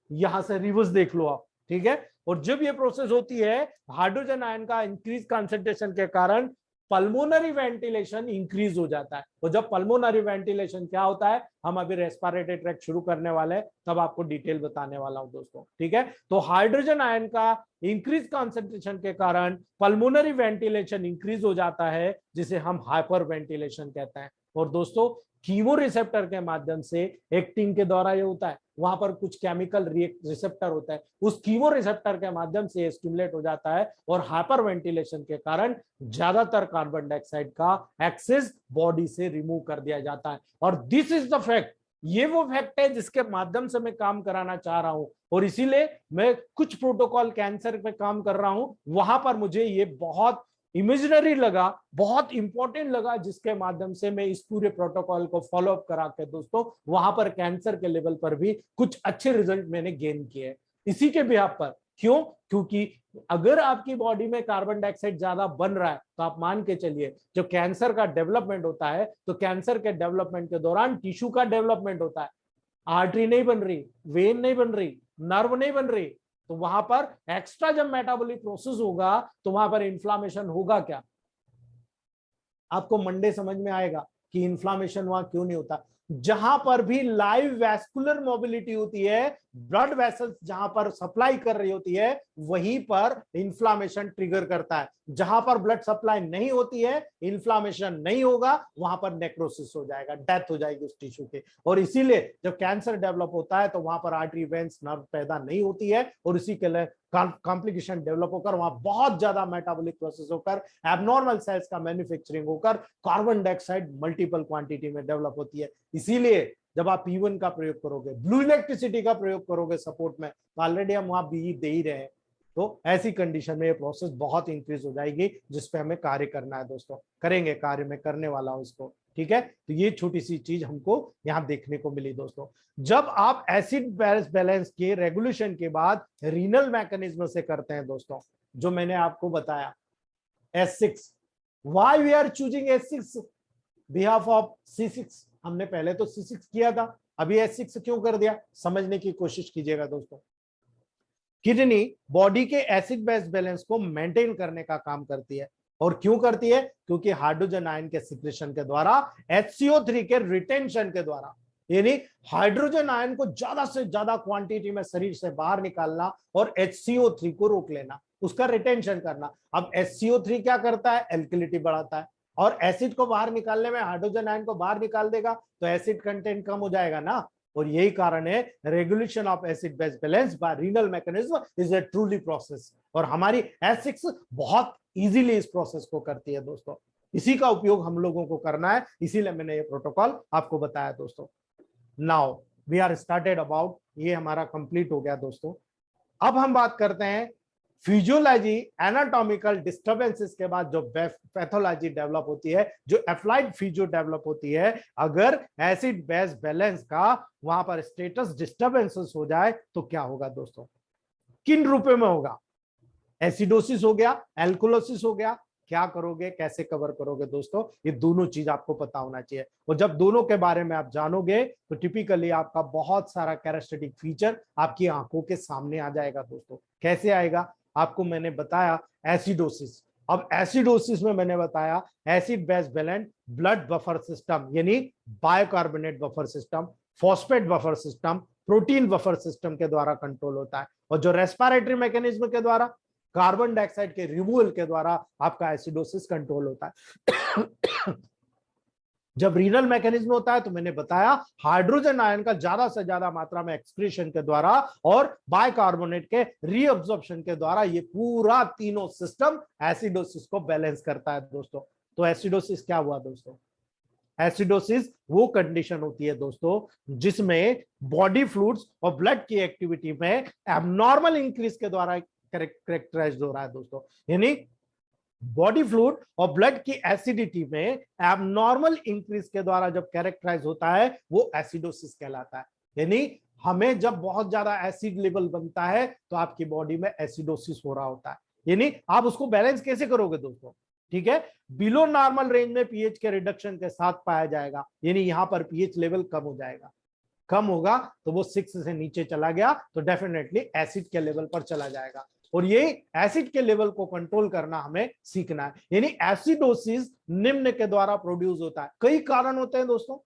यहां से रिवर्स देख लो आप। ठीक है, और जब ये प्रोसेस होती है हाइड्रोजन आयन का इंक्रीज कॉन्सेंट्रेशन के कारण पल्मोनरी वेंटिलेशन इंक्रीज हो जाता है। और जब पल्मोनरी वेंटिलेशन क्या होता है, हम अभी रेस्पिरेटरी ट्रैक्ट शुरू करने वाले हैं, तब आपको डिटेल बताने वाला हूं दोस्तों। ठीक है, तो हाइड्रोजन आयन का इंक्रीज कॉन्सेंट्रेशन के कारण पल्मोनरी वेंटिलेशन इंक्रीज हो जाता है, जिसे हम हाइपर वेंटिलेशन कहते हैं। और दोस्तों कीमो रिसेप्टर के माध्यम से एक्टिंग के द्वारा ये होता है, वहां पर कुछ केमिकल रिसेप्टर होता है, उस कीमो रिसेप्टर के माध्यम से स्टिमुलेट हो जाता है, और हाइपर वेंटिलेशन के कारण ज्यादातर कार्बन डाइऑक्साइड का एक्सेस बॉडी से रिमूव कर दिया जाता है। और दिस इज द फैक्ट, ये वो फैक्ट है जिसके माध्यम से मैं काम कराना चाह रहा हूं, और इसीलिए मैं कुछ प्रोटोकॉल कैंसर पे काम कर रहा हूं, वहां पर मुझे ये बहुत इमेजिनरी लगा, बहुत इंपॉर्टेंट लगा, जिसके माध्यम से मैं इस पूरे प्रोटोकॉल को फॉलो अप करा के दोस्तों वहां पर कैंसर के लेवल पर भी कुछ अच्छे रिजल्ट मैंने गेन किए इसी के बिहाफ पर। क्यों? क्योंकि अगर आपकी बॉडी में कार्बन डाइऑक्साइड ज्यादा बन रहा है, तो आप मान के चलिए जो कैंसर का डेवलपमेंट होता है, तो कैंसर के डेवलपमेंट के दौरान टिश्यू का डेवलपमेंट होता है, आर्टरी नहीं बन रही, वेन नहीं बन रही, नर्व नहीं बन रही, तो वहां पर एक्स्ट्रा जब मेटाबॉलिक प्रोसेस होगा तो वहां पर इन्फ्लामेशन होगा। क्या आपको मंडे समझ में आएगा कि इन्फ्लामेशन वहां क्यों नहीं होता? जहां पर भी लाइव वैस्कुलर मोबिलिटी होती है, ब्लड वेसल्स जहां पर सप्लाई कर रही होती है, वहीं पर इन्फ्लामेशन ट्रिगर करता है। जहां पर ब्लड सप्लाई नहीं होती है, इन्फ्लामेशन नहीं होगा, वहां पर नेक्रोसिस हो जाएगा, डेथ हो जाएगी उस टिश्यू की। और इसीलिए जब कैंसर डेवलप होता है तो वहां पर आर्टरी वेन्स नर्व पैदा नहीं होती है, और इसी के लिए कॉम्प्लिकेशन डेवलप होकर वहां बहुत ज्यादा मेटाबॉलिक प्रोसेस होकर एबनॉर्मल सेल्स का मैन्युफैक्चरिंग होकर कार्बन डाइऑक्साइड मल्टीपल क्वांटिटी में डेवलप होती है। इसीलिए जब आप P1 का प्रयोग करोगे, ब्लू इलेक्ट्रिसिटी का प्रयोग करोगे सपोर्ट में, तो ऑलरेडी हम वहां BE दे ही रहे हैं, तो ऐसी कंडीशन में ये प्रोसेस बहुत इंक्रीज हो जाएगी, जिसपे हमें कार्य करना है दोस्तों। करेंगे कार्य, में करने वाला हूं इसको। ठीक है, तो ये छोटी सी चीज हमको यहाँ देखने को मिली दोस्तों। जब आप एसिड बैलेंस के रेगुलेशन के बाद रीनल मैकेनिज्म से करते हैं दोस्तों, जो मैंने आपको बताया S6, why we are choosing S6 behalf of C6। हमने पहले तो C6 किया था, अभी S6 क्यों कर दिया, समझने की कोशिश कीजिएगा दोस्तों। किडनी बॉडी के एसिड बेस बैलेंस को मेंटेन करने का काम करती है, और क्यों करती है? क्योंकि हाइड्रोजन आयन के सिक्रेशन के द्वारा, HCO3 के रिटेंशन के द्वारा, यानी हाइड्रोजन आयन को ज्यादा से ज्यादा क्वांटिटी में शरीर से बाहर निकालना और HCO3 को रोक लेना, उसका रिटेंशन करना। अब HCO3 क्या करता है? एल्कलिटी बढ़ाता है, और एसिड को बाहर निकालने में हाइड्रोजन आयन को बाहर निकाल देगा, तो एसिड कंटेंट कम हो जाएगा ना। और यही कारण है regulation of acid base balance bye renal mechanism is a truly process, और हमारी S6 बहुत इजीली इस प्रोसेस को करती है दोस्तों। इसी का उपयोग हम लोगों को करना है, इसीलिए मैंने ये प्रोटोकॉल आपको बताया दोस्तों। Now we are started about, ये हमारा कंप्लीट हो गया दोस्तों। अब हम बात करते हैं फिजियोलॉजी, एनाटॉमिकल डिस्टर्बेंसेस के बाद जो पैथोलॉजी डेवलप होती है, जो एप्लाइड फिजियो डेवलप होती है। अगर एसिड बेस बैलेंस का वहां पर स्टेटस डिस्टर्बेंसेस हो जाए तो क्या होगा दोस्तों? किन रूपों में होगा? एसिडोसिस हो गया, एल्कोलोसिस हो गया, क्या करोगे, कैसे कवर करोगे दोस्तों, ये दोनों चीज आपको पता होना चाहिए। और जब दोनों के बारे में आप जानोगे तो टिपिकली आपका बहुत सारा कैरेक्टरिस्टिक फीचर आपकी आंखों के सामने आ जाएगा दोस्तों। कैसे आएगा, आपको मैंने बताया एसिडोसिस। अब एसिडोसिस में मैंने बताया acid base balance blood buffer system, यानी bicarbonate buffer system, phosphate buffer system, protein buffer system के द्वारा कंट्रोल होता है। और जो रेस्पिरेटरी मैकेनिज्म के द्वारा, कार्बन डाइऑक्साइड के रिमूवल के द्वारा आपका एसिडोसिस कंट्रोल होता है। जब रीनल मैकेनिज्म होता है तो मैंने बताया हाइड्रोजन आयन का ज्यादा से ज्यादा मात्रा में एक्सक्रीशन के द्वारा और बाइकार्बोनेट के रीअब्जॉर्प्शन के द्वारा ये पूरा तीनों सिस्टम एसिडोसिस को बैलेंस करता है दोस्तों। तो एसिडोसिस क्या हुआ दोस्तों, एसिडोसिस वो कंडीशन होती है दोस्तों जिसमें बॉडी फ्लूइड्स और ब्लड की एक्टिविटी में एबनॉर्मल इंक्रीज के द्वारा कैरेक्टराइज हो रहा है दोस्तों। यानी बॉडी फ्लूइड और ब्लड की एसिडिटी में एबनॉर्मल इंक्रीज के द्वारा जब कैरेक्टराइज होता है वो एसिडोसिस कहलाता है। यानी हमें जब बहुत ज्यादा एसिड लेवल बनता है तो आपकी बॉडी में एसिडोसिस हो रहा होता है। यानी आप उसको बैलेंस कैसे करोगे दोस्तों, ठीक है, बिलो नॉर्मल रेंज में पीएच के रिडक्शन के साथ पाया जाएगा। यानी यहां पर पीएच लेवल कम हो जाएगा, कम होगा तो वो 6 से नीचे चला गया तो डेफिनेटली एसिड के लेवल पर चला जाएगा। और ये एसिड के लेवल को कंट्रोल करना हमें सीखना है। यानी एसिडोसिस निम्न के द्वारा प्रोड्यूस होता है। कई कारण होते हैं दोस्तों,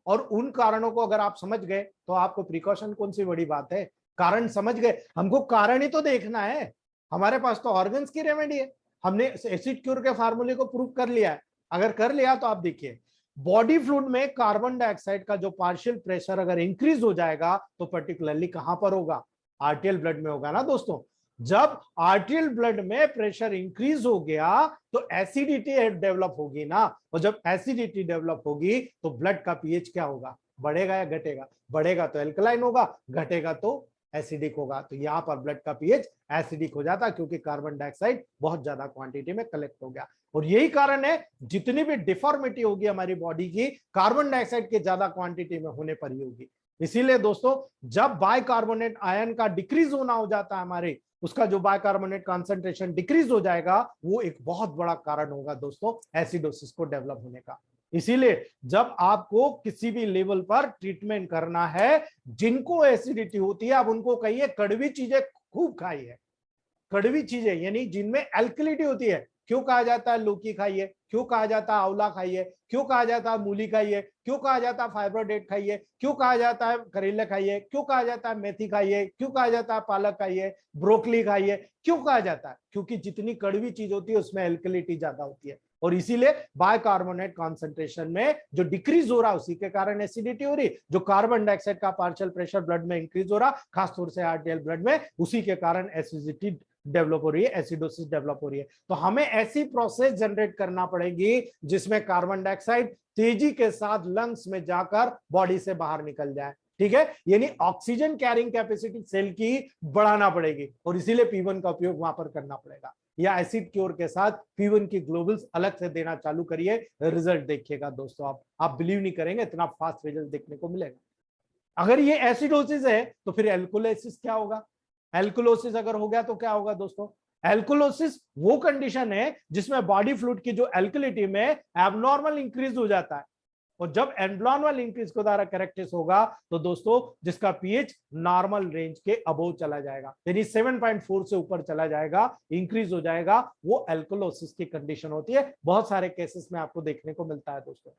और उन कारणों को अगर आप समझ गए तो आपको प्रिकॉशन कौन सी बड़ी बात है, कारण समझ गए, हमको कारण ही तो देखना है। हमारे पास तो ऑर्गन्स की रेमेडी है, हमने एसिड क्योर के फार्मूले को प्रूव कर लिया है। अगर कर लिया तो आप देखिए बॉडी फ्लूइड में कार्बन डाइऑक्साइड का जो पार्शियल प्रेशर अगर इंक्रीज हो जाएगा तो पर्टिकुलरली कहां पर होगा, आर्टियल ब्लड में होगा ना दोस्तों। जब आर्टियल ब्लड में प्रेशर इंक्रीज हो गया तो एसिडिटी डेवलप होगी ना, और जब एसिडिटी डेवलप होगी तो ब्लड का पीएच क्या होगा, बढ़ेगा या घटेगा, बढ़ेगा तो एल्कलाइन होगा, घटेगा तो एसिडिक होगा। तो यहां पर ब्लड का पीएच एसिडिक हो जाता है क्योंकि कार्बन डाइऑक्साइड बहुत ज्यादा क्वांटिटी में कलेक्ट हो गया। और यही कारण है जितनी भी डिफॉर्मिटी होगी हमारी बॉडी की कार्बन डाइऑक्साइड के ज्यादा क्वांटिटी में होने पर ही होगी। इसीलिए दोस्तों जब बाइकार्बोनेट आयन का डिक्रीज होना हो जाता है हमारे, उसका जो बाइकार्बोनेट कॉन्सेंट्रेशन डिक्रीज हो जाएगा वो एक बहुत बड़ा कारण होगा दोस्तों एसिडोसिस को डेवलप होने का। इसीलिए जब आपको किसी भी लेवल पर ट्रीटमेंट करना है, जिनको एसिडिटी होती है आप उनको कहिए कड़वी चीजें खूब खाइए, कड़वी चीजें यानी जिनमें एल्कलिटी होती है। क्यों कहा जाता है लौकी खाइए, क्यों कहा जाता है आंवला खाइए, क्यों कहा जाता है मूली खाइए, क्यों कहा जाता है फाइब्रोडेट खाइए, क्यों कहा जाता है करेले खाइए, क्यों कहा जाता है मेथी खाइए, क्यों कहा जाता है पालक खाइए, ब्रोकली खाइए, क्यों कहा जाता है, क्योंकि जितनी कड़वी चीज होती है उसमें एल्कलिटी ज्यादा होती है। और इसीलिए बाइकार्बोनेट कॉन्सेंट्रेशन में जो डिक्रीज हो रहा है उसी के कारण एसिडिटी हो रही, जो कार्बन डाइऑक्साइड का पार्शियल प्रेशर ब्लड में इंक्रीज हो रहा खासतौर से आरटीएल ब्लड में, उसी के कारण एसिडिटी डेवलप हो रही है, एसिडोसिस डेवलप हो रही है। तो हमें ऐसी प्रोसेस जनरेट करना पड़ेगी जिसमें कार्बन डाइऑक्साइड तेजी के साथ लंग्स में जाकर बॉडी से बाहर निकल जाए, ठीक है, यानी ऑक्सीजन कैरिंग कैपेसिटी सेल की बढ़ाना पड़ेगी। और इसीलिए P1 का उपयोग वहां पर करना पड़ेगा, या एसिड क्योर के साथ P1 की ग्लोबल्स अलग से देना चालू करिए, रिजल्ट देखिएगा दोस्तों, आप बिलीव नहीं करेंगे इतना फास्ट रिजल्ट देखने को मिलेगा। अगर ये एसिडोसिस है तो फिर एल्कोलाइसिस क्या होगा, एल्कोलोसिस अगर हो गया तो क्या होगा दोस्तों, एल्कोलोसिस वो कंडीशन है जिसमें बॉडी फ्लूइड की जो एल्कलिटी में एबनॉर्मल इंक्रीज हो जाता है। और जब एबनॉर्मल इंक्रीज को द्वारा कैरेक्टराइज होगा तो दोस्तों जिसका पीएच नॉर्मल रेंज के अबोव चला जाएगा, यानी 7.4 से ऊपर चला जाएगा, इंक्रीज हो जाएगा, वो एल्कोलोसिस की कंडीशन होती है। बहुत सारे केसेस में आपको देखने को मिलता है दोस्तों।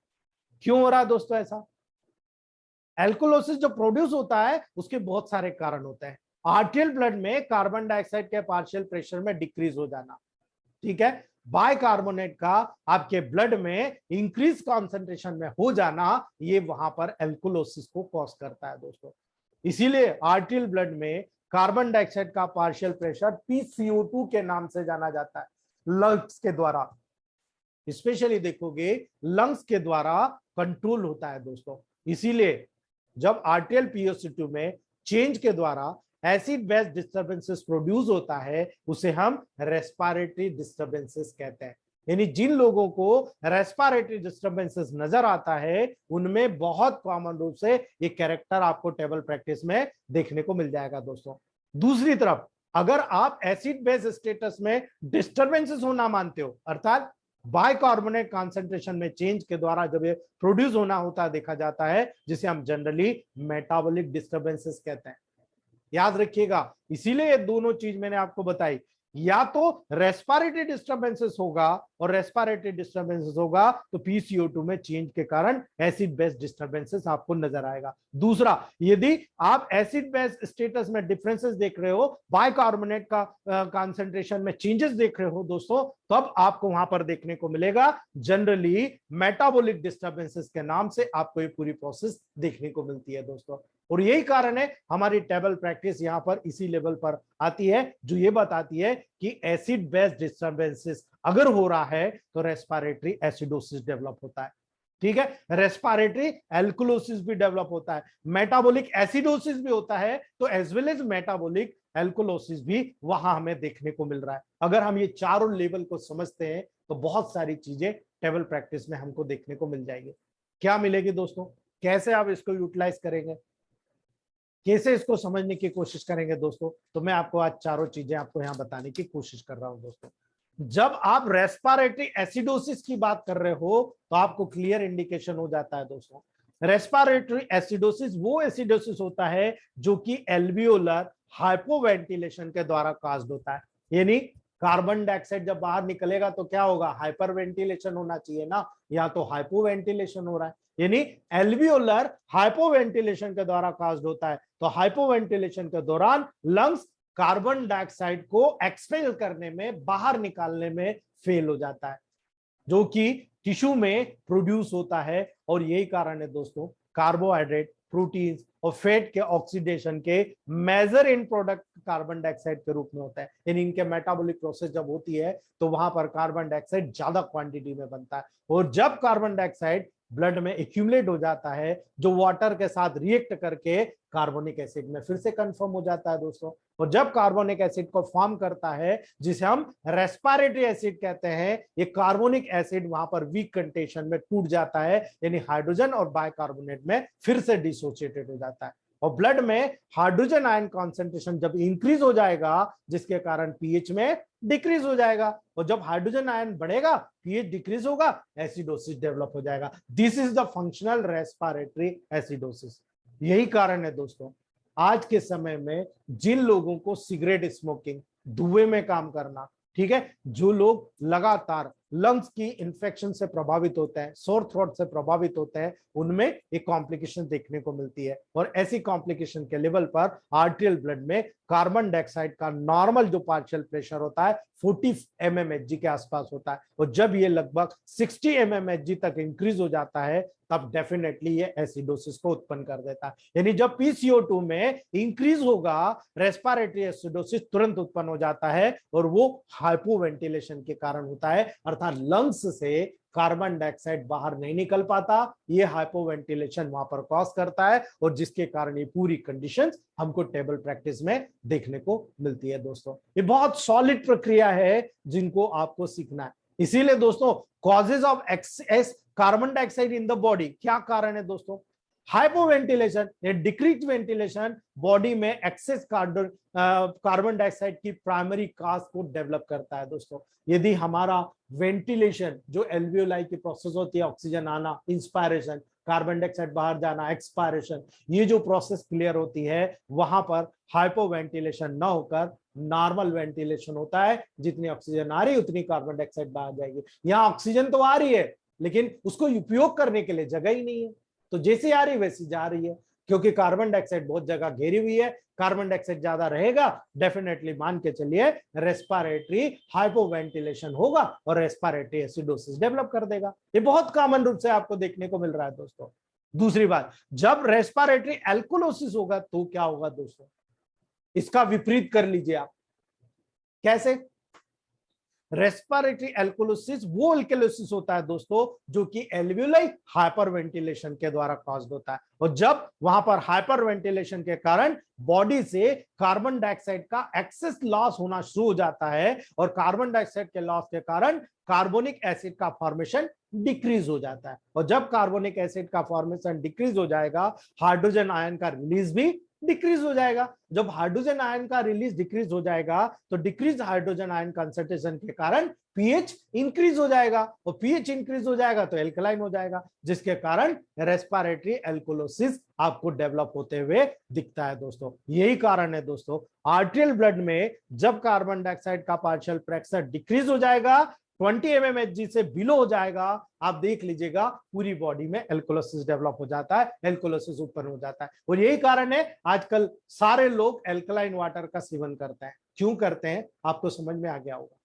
क्यों हो रहा है दोस्तों ऐसा, एल्कोलोसिस जो प्रोड्यूस होता है उसके बहुत सारे कारण होते हैं। आर्टियल ब्लड में कार्बन डाइऑक्साइड के पार्शियल प्रेशर में डिक्रीज हो जाना, ठीक है, बाइकार्बोनेट का आपके ब्लड में इंक्रीज कॉन्सेंट्रेशन में हो जाना, ये वहां पर एल्कोलोसिस को कॉज करता है दोस्तों। इसीलिए आर्टियल ब्लड में कार्बन डाइऑक्साइड का पार्शियल प्रेशर PCO2 के नाम से जाना जाता है, लंग्स के द्वारा, स्पेशली देखोगे लंग्स के द्वारा कंट्रोल होता है दोस्तों। इसीलिए जब आर्टियल PCO2 में चेंज के द्वारा एसिड बेस डिस्टर्बेंसेस प्रोड्यूस होता है उसे हम रेस्पिरेटरी डिस्टर्बेंसेस कहते हैं। यानी जिन लोगों को रेस्पिरेटरी डिस्टर्बेंसेस नजर आता है उनमें बहुत कॉमन रूप से ये कैरेक्टर आपको टेबल प्रैक्टिस में देखने को मिल जाएगा दोस्तों। दूसरी तरफ अगर आप एसिड बेस स्टेटस में डिस्टर्बेंसेस होना मानते हो, अर्थात बाइकार्बोनेट कॉन्सेंट्रेशन में चेंज के द्वारा जब ये प्रोड्यूस होना होता है देखा जाता है, जिसे हम जनरली मेटाबॉलिक डिस्टर्बेंसेस कहते हैं। याद रखिएगा, इसीलिए ये दोनों चीज मैंने आपको बताई, या तो रेस्पिरेटरी डिस्टर्बेंसेस होगा, और रेस्पिरेटरी डिस्टर्बेंसेस होगा तो PCO2 में चेंज के कारण एसिड बेस डिस्टर्बेंसेस आपको नजर आएगा। दूसरा, यदि आप एसिड बेस स्टेटस में डिफरेंसेस देख रहे हो, बाइकार्बोनेट का कंसंट्रेशन में चेंजेस देख रहे हो दोस्तों, तब आपको वहां पर देखने को मिलेगा जनरली मेटाबॉलिक डिस्टर्बेंसेस के नाम से आपको ये पूरी प्रोसेस देखने को मिलती है दोस्तों। और यही कारण है हमारी टेबल प्रैक्टिस यहां पर इसी लेवल पर आती है, जो ये बताती है कि एसिड बेस डिस्टर्बेंसेस अगर हो रहा है तो रेस्पिरेटरी एसिडोसिस डेवलप होता है। ठीक है, रेस्पिरेटरी एल्कुलोसिस भी डेवलप होता है, मेटाबॉलिक एसिडोसिस भी होता है, तो एज वेल एज मेटाबॉलिक एल्कुलोसिस भी वहां हमें देखने को मिल रहा है। अगर हम ये चारों लेवल को समझते हैं तो बहुत सारी चीजें टेबल प्रैक्टिस में हमको देखने को मिल जाएगी। क्या मिलेगी दोस्तों, कैसे आप इसको यूटिलाइज करेंगे, कैसे इसको समझने की कोशिश करेंगे दोस्तों, तो मैं आपको आज चारों चीजें आपको यहां बताने की कोशिश कर रहा हूं दोस्तों। जब आप रेस्पिरेटरी एसिडोसिस की बात कर रहे हो तो आपको क्लियर इंडिकेशन हो जाता है दोस्तों। रेस्पिरेटरी एसिडोसिस वो एसिडोसिस होता है जो कि एल्वियोलर हाइपोवेंटिलेशन के द्वारा काज्ड होता है, यानी कार्बन डाइऑक्साइड जब बाहर निकलेगा तो क्या होगा, हाइपर वेंटिलेशन होना चाहिए ना, या तो हाइपोवेंटिलेशन हो रहा है, यानी एल्वियोलर हाइपोवेंटिलेशन के द्वारा काज्ड होता है। तो हाइपोवेंटिलेशन के दौरान लंग्स कार्बन डाइऑक्साइड को एक्सपेल करने में, बाहर निकालने में फेल हो जाता है, जो कि टिश्यू में प्रोड्यूस होता है। और यही कारण है दोस्तों, कार्बोहाइड्रेट, प्रोटीन्स और फैट के ऑक्सीडेशन के measure in product carbon dioxide के रूप में होता है, यानी इनके मेटाबॉलिक प्रोसेस जब होती है तो वहां पर कार्बन डाइऑक्साइड ज्यादा क्वांटिटी में बनता है, और जब कार्बन डाइऑक्साइड ब्लड में एक्यूमुलेट हो जाता है, जो वाटर के साथ रिएक्ट करके कार्बोनिक एसिड में फिर से कंफर्म हो जाता है दोस्तों। और जब कार्बोनिक एसिड को फॉर्म करता है, जिसे हम रेस्पिरेटरी एसिड कहते हैं, ये कार्बोनिक एसिड वहां पर वीक कंटेशन में टूट जाता है, यानी हाइड्रोजन और बाइकार्बोनेट में फिर से डिसोसिएटेड हो जाता है। और ब्लड में हाइड्रोजन आयन कॉन्सेंट्रेशन जब इंक्रीज हो जाएगा, जिसके कारण पीएच में डिक्रीज हो जाएगा, और जब हाइड्रोजन आयन बढ़ेगा पीएच डिक्रीज होगा, एसिडोसिस डेवलप हो जाएगा। This is the functional respiratory acidosis. यही कारण है दोस्तों, आज के समय में जिन लोगों को सिगरेट स्मोकिंग, धुएं में काम करना, ठीक है, जो लोग लगातार लंग्स की इंफेक्शन से प्रभावित होते हैं, सोर थ्रोट से प्रभावित होते हैं, उनमें एक कॉम्प्लिकेशन देखने को मिलती है। और ऐसी कॉम्प्लिकेशन के लेवल पर आर्टेरियल ब्लड में कार्बन डाइऑक्साइड का नॉर्मल जो पार्शियल प्रेशर होता है 40 mmHg के आसपास होता है, और जब ये लगभग 60 mmHg तक इंक्रीज हो जाता है तब डेफिनेटली ये एसिडोसिस को उत्पन्न कर देता है। यानी जब PCO2 में इंक्रीज होगा, रेस्पिरेटरी एसिडोसिस तुरंत उत्पन्न हो जाता है, और वो हाइपोवेंटिलेशन के कारण होता है, अर्थात लंग्स से कार्बन डाइऑक्साइड बाहर नहीं निकल पाता, ये हाइपोवेंटिलेशन वहां पर कॉज करता है, और जिसके कारण ये पूरी कंडीशंस हमको टेबल प्रैक्टिस में देखने को मिलती है दोस्तों। ये बहुत सॉलिड प्रक्रिया है जिनको आपको सीखना है। इसीलिए दोस्तों, causes of excess carbon dioxide in the body, क्या कारण है दोस्तों, हाइपोवेंटिलेशन, डिक्रीज वेंटिलेशन बॉडी में एक्सेस कार्बन डाइऑक्साइड की प्राइमरी काज को डेवलप करता है दोस्तों। यदि हमारा वेंटिलेशन, जो एल्वियोलाई की प्रोसेस होती है, ऑक्सीजन आना, इंस्पायरेशन, कार्बन डाइऑक्साइड बाहर जाना, एक्सपायरेशन, ये जो प्रोसेस क्लियर होती है, वहां पर हाइपोवेंटिलेशन न होकर नॉर्मल वेंटिलेशन होता है। जितनी ऑक्सीजन आ रही उतनी कार्बन डाइऑक्साइड बाहर जाएगी। यहाँ ऑक्सीजन तो आ रही है लेकिन उसको उपयोग करने के लिए जगह ही नहीं है, तो जैसी आ रही वैसी जा रही है, क्योंकि कार्बन डाइऑक्साइड बहुत जगह घेरी हुई है। कार्बन डाइऑक्साइड ज्यादा रहेगा, डेफिनेटली मान के चलिए रेस्पिरेटरी हाइपोवेंटिलेशन होगा और रेस्पिरेटरी एसिडोसिस डेवलप कर देगा। ये बहुत कॉमन रूप से आपको देखने को मिल रहा है दोस्तों। दूसरी बात, जब रेस्पिरेटरी एल्कोलोसिस होगा तो क्या होगा दोस्तों, इसका विपरीत कर लीजिए आप। कैसे? रेस्पिरेटरी एल्कोलोसिस वो एल्कोलोसिस होता है दोस्तों जो कि एल्वियोलाई हाइपरवेंटिलेशन के द्वारा कॉज्ड होता है, और जब वहां पर हाइपरवेंटिलेशन के कारण बॉडी से कार्बन डाइऑक्साइड का एक्सेस लॉस होना शुरू हो जाता है, और कार्बन डाइऑक्साइड के लॉस के कारण कार्बोनिक एसिड का फॉर्मेशन डिक्रीज हो जाता है, और जब कार्बोनिक एसिड का फॉर्मेशन डिक्रीज हो जाएगा, हाइड्रोजन आयन का रिलीज भी डिक्रीज हो जाएगा। जब हाइड्रोजन आयन का रिलीज डिक्रीज हो जाएगा तो डिक्रीज हाइड्रोजन आयन कंसंट्रेशन के कारण पीएच इंक्रीज हो जाएगा, और पीएच इंक्रीज हो जाएगा तो एल्कलाइन हो जाएगा, जिसके कारण रेस्पिरेटरी एल्कोलोसिस आपको डेवलप होते हुए दिखता है दोस्तों। यही कारण है दोस्तों, आर्टेरियल ब्लड में जब कार्बन डाइऑक्साइड का पार्शियल प्रेशर डिक्रीज हो जाएगा, 20 mmHg से बिलो हो जाएगा, आप देख लीजिएगा पूरी बॉडी में एल्कोलोसिस डेवलप हो जाता है, एल्कोलोसिस उत्पन्न हो जाता है। और यही कारण है आजकल सारे लोग एल्कलाइन वाटर का सेवन करते हैं। क्यों करते हैं आपको समझ में आ गया होगा।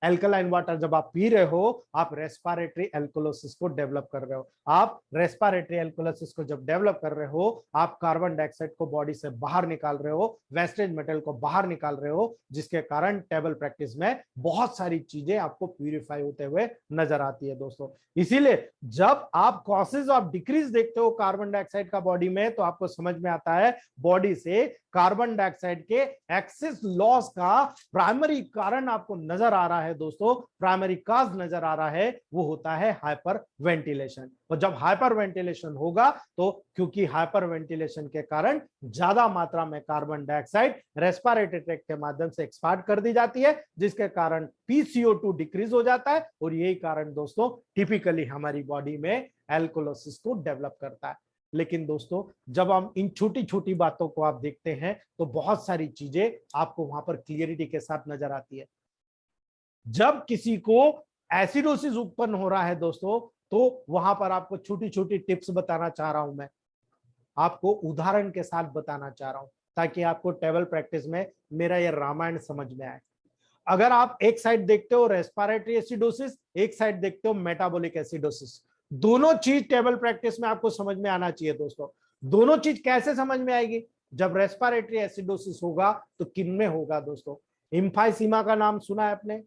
एल्कलाइन वाटर जब आप पी रहे हो, आप रेस्पिरेटरी एल्कोलोसिस को डेवलप कर रहे हो। आप रेस्पिरेटरी एल्कोलोसिस को जब डेवलप कर रहे हो, आप कार्बन डाइऑक्साइड को बॉडी से बाहर निकाल रहे हो, वेस्टेज मेटल को बाहर निकाल रहे हो, जिसके कारण टेबल प्रैक्टिस में बहुत सारी चीजें आपको प्यूरिफाई होते हुए नजर आती है दोस्तों। इसीलिए जब आप कॉसेज ऑफ डिक्रीज देखते हो कार्बन डाइऑक्साइड का बॉडी में, तो आपको समझ में आता है बॉडी से कार्बन डाइऑक्साइड के एक्सेस लॉस का प्राइमरी कारण आपको नजर आ रहा है दोस्तों, प्राइमरी काज नजर आ रहा है, वो होता है हाइपर वेंटिलेशन। और जब हाइपर वेंटिलेशन होगा तो क्योंकि हाइपर वेंटिलेशन के कारण ज्यादा मात्रा में कार्बन डाइऑक्साइड रेस्पिरेटरी ट्रैक्ट के माध्यम से एक्सपार्ट कर दी जाती है, जिसके कारण PCO2 डिक्रीज हो जाता है, और यही कारण दोस्तों टिपिकली हमारी बॉडी में एल्कोलोसिस को डेवलप करता है। लेकिन दोस्तों जब हम इन छोटी छोटी बातों को आप देखते हैं तो बहुत सारी चीजें आपको वहां पर क्लियरिटी के साथ नजर आती है। जब किसी को एसिडोसिस उत्पन्न हो रहा है दोस्तों, तो वहां पर आपको छोटी छोटी टिप्स बताना चाह रहा हूं, मैं आपको उदाहरण के साथ बताना चाह रहा हूं, ताकि आपको टेबल प्रैक्टिस में मेरा यह रामायण समझ में आए। अगर आप एक साइड देखते हो रेस्पिरेटरी एसिडोसिस, एक साइड देखते हो मेटाबॉलिक एसिडोसिस, दोनों चीज टेबल प्रैक्टिस में आपको समझ में आना चाहिए दोस्तों। दोनों चीज कैसे समझ में आएगी? जब रेस्पिरेटरी एसिडोसिस होगा तो किन में होगा दोस्तों? इम्फाइसीमा का नाम सुना है आपने,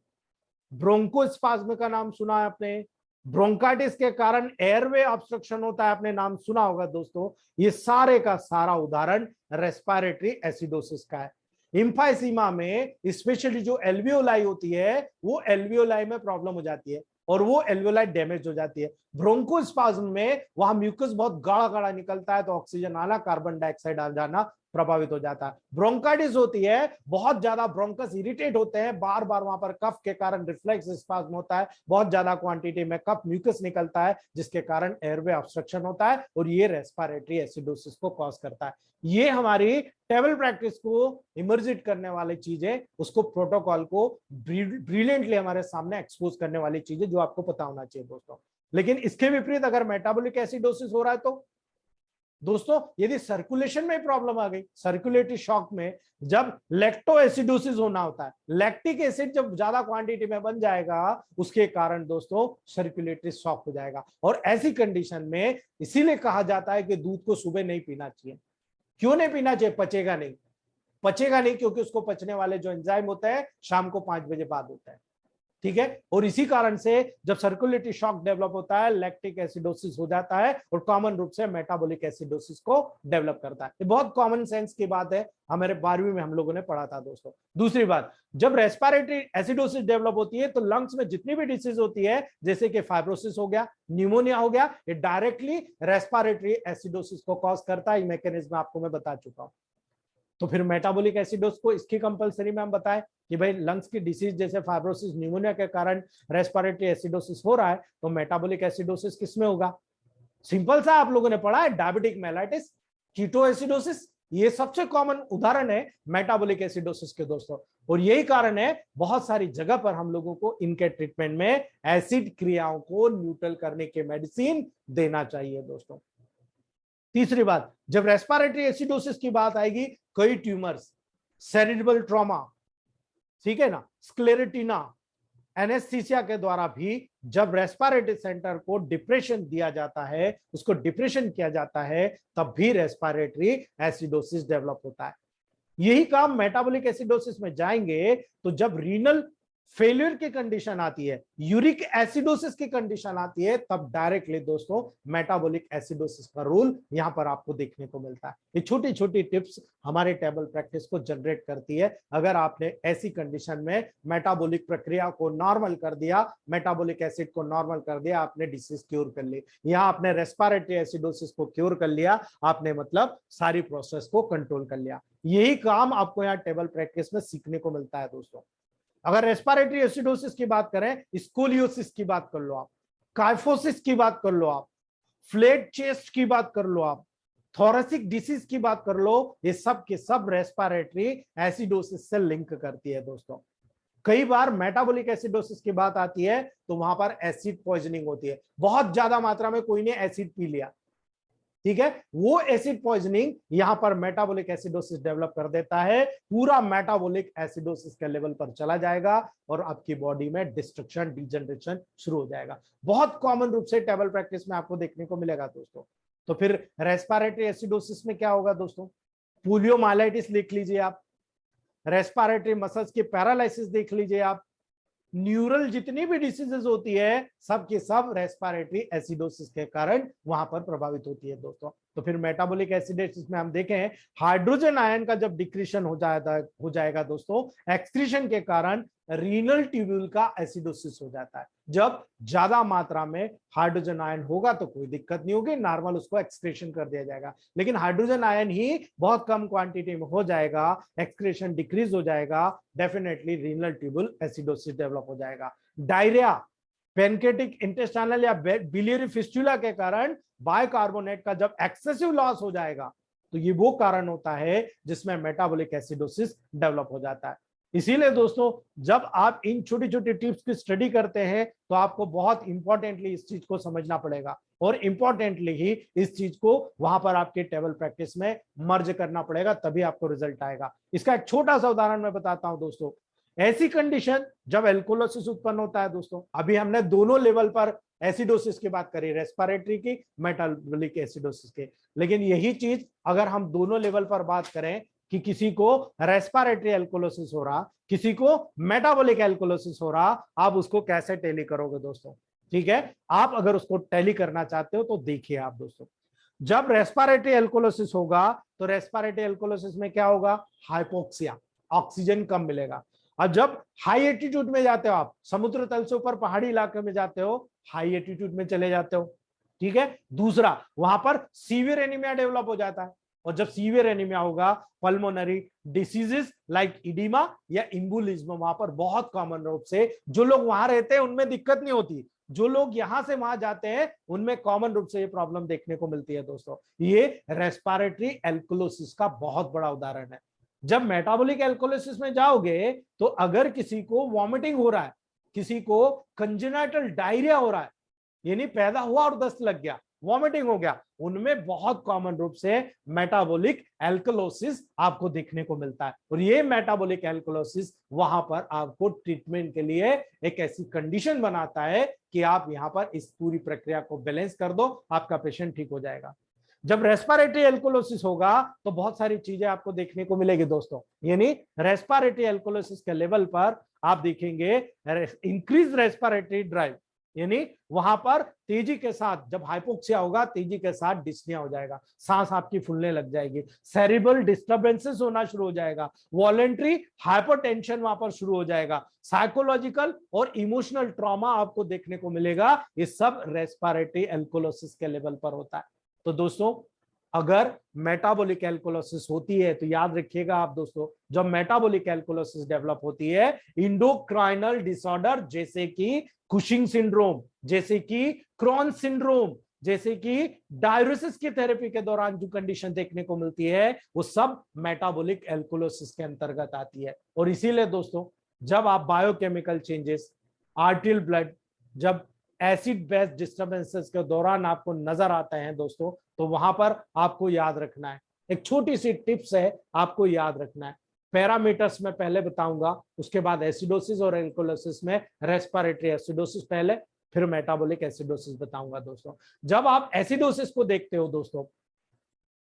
ब्रोंकोस्पाज्म का नाम सुना है आपने, ब्रोंकाइटिस के कारण एयरवे ऑब्स्ट्रक्शन होता है, आपने नाम सुना होगा दोस्तों। ये सारे का सारा उदाहरण रेस्पिरेटरी एसिडोसिस का है। इम्फाइसीमा में स्पेशली जो एल्वियोलाई होती है, वो एल्वियोलाई में प्रॉब्लम हो जाती है और वो एल्वियोलाई डैमेज हो जाती है। ब्रोंकोस्पाज्म में वहां म्यूकस बहुत गाढ़ा गाढ़ा निकलता है, तो ऑक्सीजन आना, कार्बन डाइऑक्साइड आ जाना प्रभावित हो जाता है। ब्रोंकाइटिस होती है, बहुत ज्यादा ब्रोंकस इरिटेट होते हैं, बार बार वहां पर कफ के कारण रिफ्लेक्स स्पाज्म होता है, बहुत ज्यादा क्वांटिटी में कफ म्यूकस निकलता है, जिसके कारण एयरवे ऑब्स्ट्रक्शन होता है, और ये रेस्पिरेटरी एसिडोसिस को कॉज करता है। ये हमारी टेबल प्रैक्टिस को इमर्जिट करने वाली चीजें, उसको प्रोटोकॉल को ब्रिलियंटली हमारे सामने एक्सपोज करने वाली चीजें जो आपको पता होना चाहिए दोस्तों। लेकिन इसके विपरीत अगर मेटाबॉलिक एसिडोसिस हो रहा है तो दोस्तों, यदि सर्कुलेशन में प्रॉब्लम आ गई, सर्कुलेटरी शॉक में जब लैक्टो एसिडोसिस होना होता है, लैक्टिक एसिड जब ज्यादा क्वांटिटी में बन जाएगा, उसके कारण दोस्तों सर्कुलेटरी शॉक हो जाएगा। और ऐसी कंडीशन में इसीलिए कहा जाता है कि दूध को सुबह नहीं पीना चाहिए। क्यों नहीं पीना चाहिए? पचेगा नहीं, पचेगा नहीं, क्योंकि उसको पचने वाले जो एंजाइम होते हैं शाम को 5 बजे बाद होता है, ठीक है। और इसी कारण से जब सर्कुलेटरी शॉक डेवलप होता है, लैक्टिक एसिडोसिस हो जाता है, और कॉमन रूप से मेटाबॉलिक एसिडोसिस को डेवलप करता है। ये बहुत कॉमन सेंस की बात है, हमारे 12वीं में हम लोगों ने पढ़ा था दोस्तों। दूसरी बात, जब रेस्पिरेटरी एसिडोसिस डेवलप होती है तो लंग्स में जितनी भी डिसीज होती है, जैसे कि फाइब्रोसिस हो गया, न्यूमोनिया हो गया, ये डायरेक्टली रेस्पिरेटरी एसिडोसिस को कॉज करता है। मैकेनिज्म आपको मैं बता चुका हूं। तो फिर मेटाबॉलिक एसिडोसिस को इसकी कंपलसरी में हम बताएं कि भाई लंग्स की डिसीज जैसे फाइब्रोसिस, न्यूमोनिया के कारण रेस्पिरेटरी एसिडोसिस हो रहा है, तो मेटाबॉलिक एसिडोसिस किसमें होगा? सिंपल सा आप लोगों ने पढ़ा है, डायबिटिक मेलाइटिस, कीटो एसिडोसिस, ये सबसे कॉमन उदाहरण है मेटाबॉलिक एसिडोसिस के दोस्तों। और यही कारण है बहुत सारी जगह पर हम लोगों को इनके ट्रीटमेंट में एसिड क्रियाओं को न्यूट्रल करने के मेडिसिन देना चाहिए दोस्तों। तीसरी बात, जब रेस्पिरेटरी एसिडोसिस की बात आएगी, कई ट्यूमर्स, सेरिब्रल ट्रॉमा, ठीक है ना, स्क्लेरोटिना, एनेस्थीसिया के द्वारा भी जब रेस्पिरेटरी सेंटर को डिप्रेशन दिया जाता है, उसको डिप्रेशन किया जाता है, तब भी रेस्पिरेटरी एसिडोसिस डेवलप होता है। यही काम मेटाबॉलिक एसिडोसिस में जाएंगे तो जब रीनल फेल्यूर की कंडीशन आती है, यूरिक एसिडोसिस की कंडीशन आती है, तब डायरेक्टली दोस्तों मेटाबॉलिक एसिडोसिस का रूल यहां पर आपको देखने को मिलता है। ये छोटी छोटी टिप्स हमारे टेबल प्रैक्टिस को जनरेट करती है। अगर आपने ऐसी कंडीशन में मेटाबॉलिक प्रक्रिया को नॉर्मल कर दिया, मेटाबॉलिक एसिड को नॉर्मल कर दिया, आपने डिसीज क्योर कर ली। यहां आपने रेस्पिरेटरी एसिडोसिस को क्योर कर लिया, आपने मतलब सारी प्रोसेस को कंट्रोल कर लिया। यही काम आपको यहाँ टेबल प्रैक्टिस में सीखने को मिलता है दोस्तों। अगर रेस्पिरेटरी एसिडोसिस की बात करें, स्कोलियोसिस की बात कर लो आप, काइफोसिस की बात कर लो आप, फ्लैट चेस्ट की बात कर लो आप, थोरेसिक डिसीज की बात कर लो, ये सब के सब रेस्पिरेटरी एसिडोसिस से लिंक करती है दोस्तों। कई बार मेटाबॉलिक एसिडोसिस की बात आती है तो वहां पर एसिड पॉइजनिंग होती है, बहुत ज्यादा मात्रा में कोई ने एसिड पी लिया, ठीक है, वो एसिड पॉइजनिंग यहां पर मेटाबॉलिक एसिडोसिस डेवलप कर देता है, पूरा मेटाबॉलिक एसिडोसिस के लेवल पर चला जाएगा और आपकी बॉडी में डिस्ट्रक्शन, डिजनरेशन शुरू हो जाएगा। बहुत कॉमन रूप से टेबल प्रैक्टिस में आपको देखने को मिलेगा दोस्तों। तो फिर रेस्पिरेटरी एसिडोसिस में क्या होगा दोस्तों? पोलियोमाइलाइटिस लिख लीजिए आप, रेस्पिरेटरी मसल्स की पैरालिसिस देख लीजिए आप, न्यूरल जितनी भी डिसीजेस होती है सब की सब रेस्पिरेटरी एसिडोसिस के कारण वहां पर प्रभावित होती है दोस्तों। तो फिर मेटाबॉलिक एसिडोसिस में हम देखें, हाइड्रोजन आयन का जब डिक्रीशन हो जाएगा दोस्तों, एक्सक्रीशन के कारण रीनल ट्यूब्यूल का एसिडोसिस हो जाता है। जब ज्यादा मात्रा में हाइड्रोजन आयन होगा तो कोई दिक्कत नहीं होगी, नॉर्मल उसको एक्सक्रीशन कर दिया जाएगा। लेकिन हाइड्रोजन आयन ही बहुत कम क्वांटिटी में हो जाएगा, एक्सक्रीशन डिक्रीज हो जाएगा, definitely renal tubule acidosis develop हो जाएगा। डायरिया, पेनकेटिक इंटेस्टाइनल या बिलियरी फिस्टुला के कारण बाइकार्बोनेट का जब एक्सेसिव लॉस हो जाएगा तो ये वो कारण होता है जिसमें मेटाबॉलिक एसिडोसिस डेवलप हो जाता है। इसीलिए दोस्तों जब आप इन छोटी छोटी टिप्स की स्टडी करते हैं तो आपको बहुत इंपॉर्टेंटली इस चीज को समझना पड़ेगा और इंपॉर्टेंटली ही इस चीज को वहां पर आपके टेबल प्रैक्टिस में मर्ज करना पड़ेगा, तभी आपको रिजल्ट आएगा। इसका एक छोटा सा उदाहरण मैं बताता हूं दोस्तों। ऐसी कंडीशन जब एल्कोलोसिस उत्पन्न होता है दोस्तों, अभी हमने दोनों लेवल पर एसिडोसिस की बात करी, रेस्पिरेटरी की, मेटाबॉलिक एसिडोसिस के, लेकिन यही चीज अगर हम दोनों लेवल पर बात करें कि किसी को रेस्पिरेटरी एल्कोलोसिस हो रहा, किसी को मेटाबॉलिक एल्कोलोसिस हो रहा, आप उसको कैसे टैली करोगे दोस्तों? ठीक है, आप अगर उसको टैली करना चाहते हो तो देखिए आप दोस्तों, जब रेस्पिरेटरी एल्कोलोसिस होगा तो रेस्पिरेटरी एल्कोलोसिस में क्या होगा? हाइपोक्सिया, ऑक्सीजन कम मिलेगा। और जब हाई एटीट्यूड में जाते हो आप, समुद्र तल से ऊपर पहाड़ी इलाके में जाते हो, हाई एटीट्यूड में चले जाते हो, ठीक है। दूसरा, वहां पर सीवियर एनीमिया डेवलप हो जाता है, और जब सीवियर एनीमिया होगा, पल्मोनरी डिसीजेस लाइक इडिमा या इम्बुलिज्म वहां पर बहुत कॉमन रूप से, जो लोग वहां रहते हैं उनमें दिक्कत नहीं होती, जो लोग यहां से वहां जाते हैं उनमें कॉमन रूप से ये प्रॉब्लम देखने को मिलती है दोस्तों। ये रेस्पिरेटरी एल्कोलोसिस का बहुत बड़ा उदाहरण है। जब मेटाबॉलिक एल्कोलिसिस में जाओगे तो अगर किसी को वॉमिटिंग हो रहा है, किसी को कंजेनाइटल डायरिया हो रहा है, यानी पैदा हुआ और दस्त लग गया, वॉमिटिंग हो गया, उनमें बहुत कॉमन रूप से मेटाबॉलिक एल्कोलोसिस आपको देखने को मिलता है। और ये मेटाबॉलिक एल्कोलोसिस वहां पर आपको ट्रीटमेंट के लिए एक ऐसी कंडीशन बनाता है कि आप यहां पर इस पूरी प्रक्रिया को बैलेंस कर दो, आपका पेशेंट ठीक हो जाएगा। जब रेस्पिरेटरी एल्कोलोसिस होगा तो बहुत सारी चीजें आपको देखने को मिलेगी दोस्तों, यानी रेस्पिरेटरी एल्कोलोसिस के लेवल पर आप देखेंगे इंक्रीज रेस्पिरेटरी ड्राइव, यानी वहां पर तेजी के साथ जब हाइपोक्सिया होगा, तेजी के साथ डिस्निया हो जाएगा, सांस आपकी फूलने लग जाएगी, सेरिब्रल डिस्टर्बेंसेस होना शुरू हो जाएगा, वॉलेंट्री हाइपरटेंशन वहां पर शुरू हो जाएगा, साइकोलॉजिकल और इमोशनल ट्रॉमा आपको देखने को मिलेगा। ये सब रेस्पिरेटरी एल्कोलोसिस के लेवल पर होता है। तो दोस्तों अगर मेटाबॉलिक एल्कोलोसिस होती है तो याद रखिएगा आप दोस्तों, जब मेटाबॉलिक एल्कोलोसिस डेवलप होती है, इंडोक्राइनल डिसऑर्डर जैसे कि कुशिंग सिंड्रोम, जैसे कि क्रॉन सिंड्रोम, जैसे कि डायलिसिस की थेरेपी के दौरान जो कंडीशन देखने को मिलती है वो सब मेटाबॉलिक एल्कोलोसिस के अंतर्गत आती है। और इसीलिए दोस्तों जब आप बायोकेमिकल चेंजेस, आर्टियल ब्लड, जब एसिड बेस डिस्टर्बेंसेस के दौरान आपको नजर आते हैं दोस्तों, तो वहां पर आपको याद रखना है, एक छोटी सी टिप्स है, आपको याद रखना है। पैरामीटर्स में पहले बताऊंगा, उसके बाद एसिडोसिस और एल्कोलोसिस में रेस्पिरेटरी एसिडोसिस पहले, फिर मेटाबॉलिक एसिडोसिस बताऊंगा दोस्तों। जब आप एसिडोसिस को देखते हो दोस्तों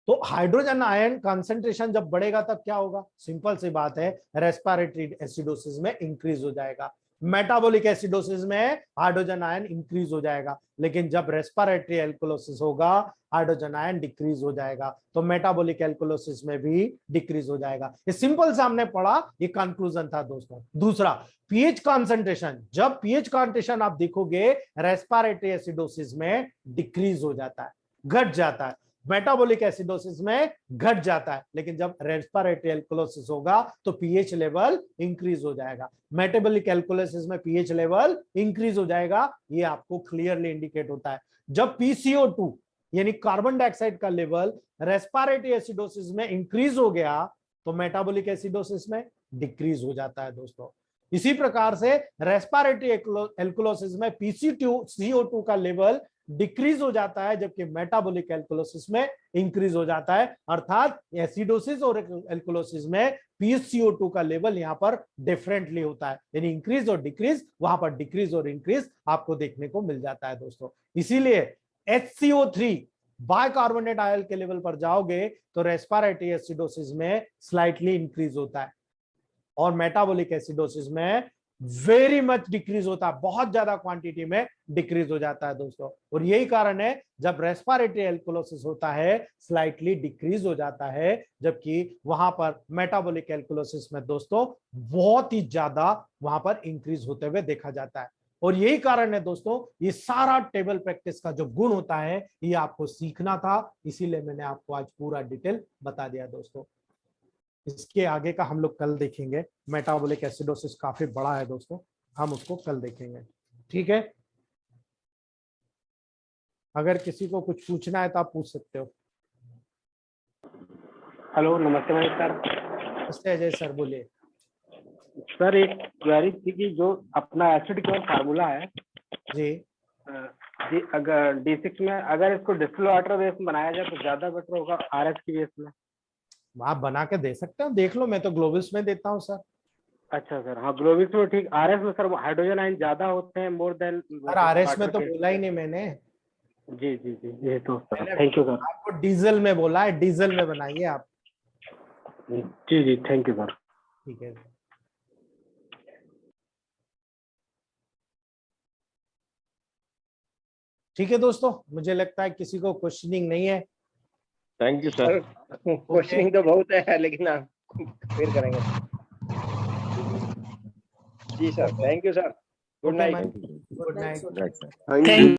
तो हाइड्रोजन आयन कंसंट्रेशन जब बढ़ेगा तब क्या होगा? सिंपल सी बात है, रेस्पिरेटरी एसिडोसिस में इंक्रीज हो जाएगा। मेटाबॉलिक एसिडोसिस में हाइड्रोजन आयन इंक्रीज हो जाएगा, लेकिन जब रेस्पिरेटरी एल्कोलिसिस होगा हाइड्रोजन आयन डिक्रीज हो जाएगा। तो मेटाबॉलिक एल्कोलिसिस में भी डिक्रीज हो जाएगा। ये सिंपल से हमने पढ़ा, ये कंक्लूजन था दोस्तों। दूसरा, पीएच कॉन्सेंट्रेशन। जब पीएच कॉन्सेंट्रेशन आप देखोगे रेस्पिरेटरी एसिडोसिस में डिक्रीज हो जाता है, घट जाता है, मेटाबॉलिक एसिडोसिस में घट जाता है, लेकिन जब रेस्पिरेटरी एल्कोलिसिस होगा तो पीएच लेवल इंक्रीज हो जाएगा। मेटाबॉलिक एल्कोलिसिस में पीएच लेवल इंक्रीज हो जाएगा, ये आपको क्लियरली इंडिकेट होता है। जब PCO2 यानी कार्बन डाइऑक्साइड का लेवल रेस्पिरेटरी एसिडोसिस में इंक्रीज हो गया तो मेटाबॉलिक एसिडोसिस में डिक्रीज हो जाता है दोस्तों। इसी प्रकार से रेस्पिरेटरी एल्कोलिसिस में PCO2 का लेवल डिक्रीज हो जाता है, जबकि मेटाबॉलिक एल्कोलिसिस में इंक्रीज हो जाता है। अर्थात एसिडोसिस और एल्कोलिसिस में PCO2 का लेवल यहां पर डिफरेंटली होता है, यानी इंक्रीज और डिक्रीज, वहां पर डिक्रीज और इंक्रीज आपको देखने को मिल जाता है दोस्तों। इसीलिए HCO3 बाइकार्बोनेट आयल के लेवल पर जाओगे तो रेस्पिरेटरी एसिडोसिस में स्लाइटली इंक्रीज होता है और मेटाबॉलिक एसिडोसिस में वेरी मच डिक्रीज होता है, बहुत ज्यादा क्वांटिटी में डिक्रीज हो जाता है दोस्तों। और यही कारण है जब रेस्पिरेटरी एल्कोलिसिस होता है स्लाइटली डिक्रीज हो जाता है, जबकि वहां पर मेटाबॉलिक एल्कोलिसिस में दोस्तों बहुत ही ज्यादा वहां पर इंक्रीज होते हुए देखा जाता है। और यही कारण है दोस्तों, ये सारा टेबल प्रैक्टिस का जो गुण होता है ये आपको सीखना था, इसीलिए मैंने आपको आज पूरा डिटेल बता दिया दोस्तों। इसके आगे का हम लोग कल देखेंगे। मेटाबॉलिक एसिडोसिस काफी बड़ा है दोस्तों, हम उसको कल देखेंगे, ठीक है। अगर किसी को कुछ पूछना है तो आप पूछ सकते हो। हेलो, नमस्ते महेश सर। नमस्ते अजय सर, बोलिए। सर एक क्वेरी थी कि जो अपना एसिड का फार्मूला है जी अगर D6 में अगर इसको डिस्टिल वाटर बेस में बनाया जाए तो ज्यादा बेटर होगा RS की बेस में? आप बना के दे सकते हो, देख लो, मैं तो ग्लोबल्स में देता हूँ सर। अच्छा सर, हाँ ग्लोबल्स में ठीक। RS में सर हाइड्रोजन आयन ज्यादा होते हैं मोर देन। सर RS में तो बोला ही नहीं मैंने। जी जी जी, ये तो सर थैंक यू सर। आपको डीजल में बोला है, डीजल में बनाइए आप। जी जी थैंक यू सर। ठीक है, ठीक है दोस्तों, मुझे लगता है किसी को क्वेश्चनिंग नहीं है। Thank you sir. क्वेश्चनिंग तो बहुत है लेकिन फिर करेंगे। जी sir, thank you sir. Good night. Good night. Thank you.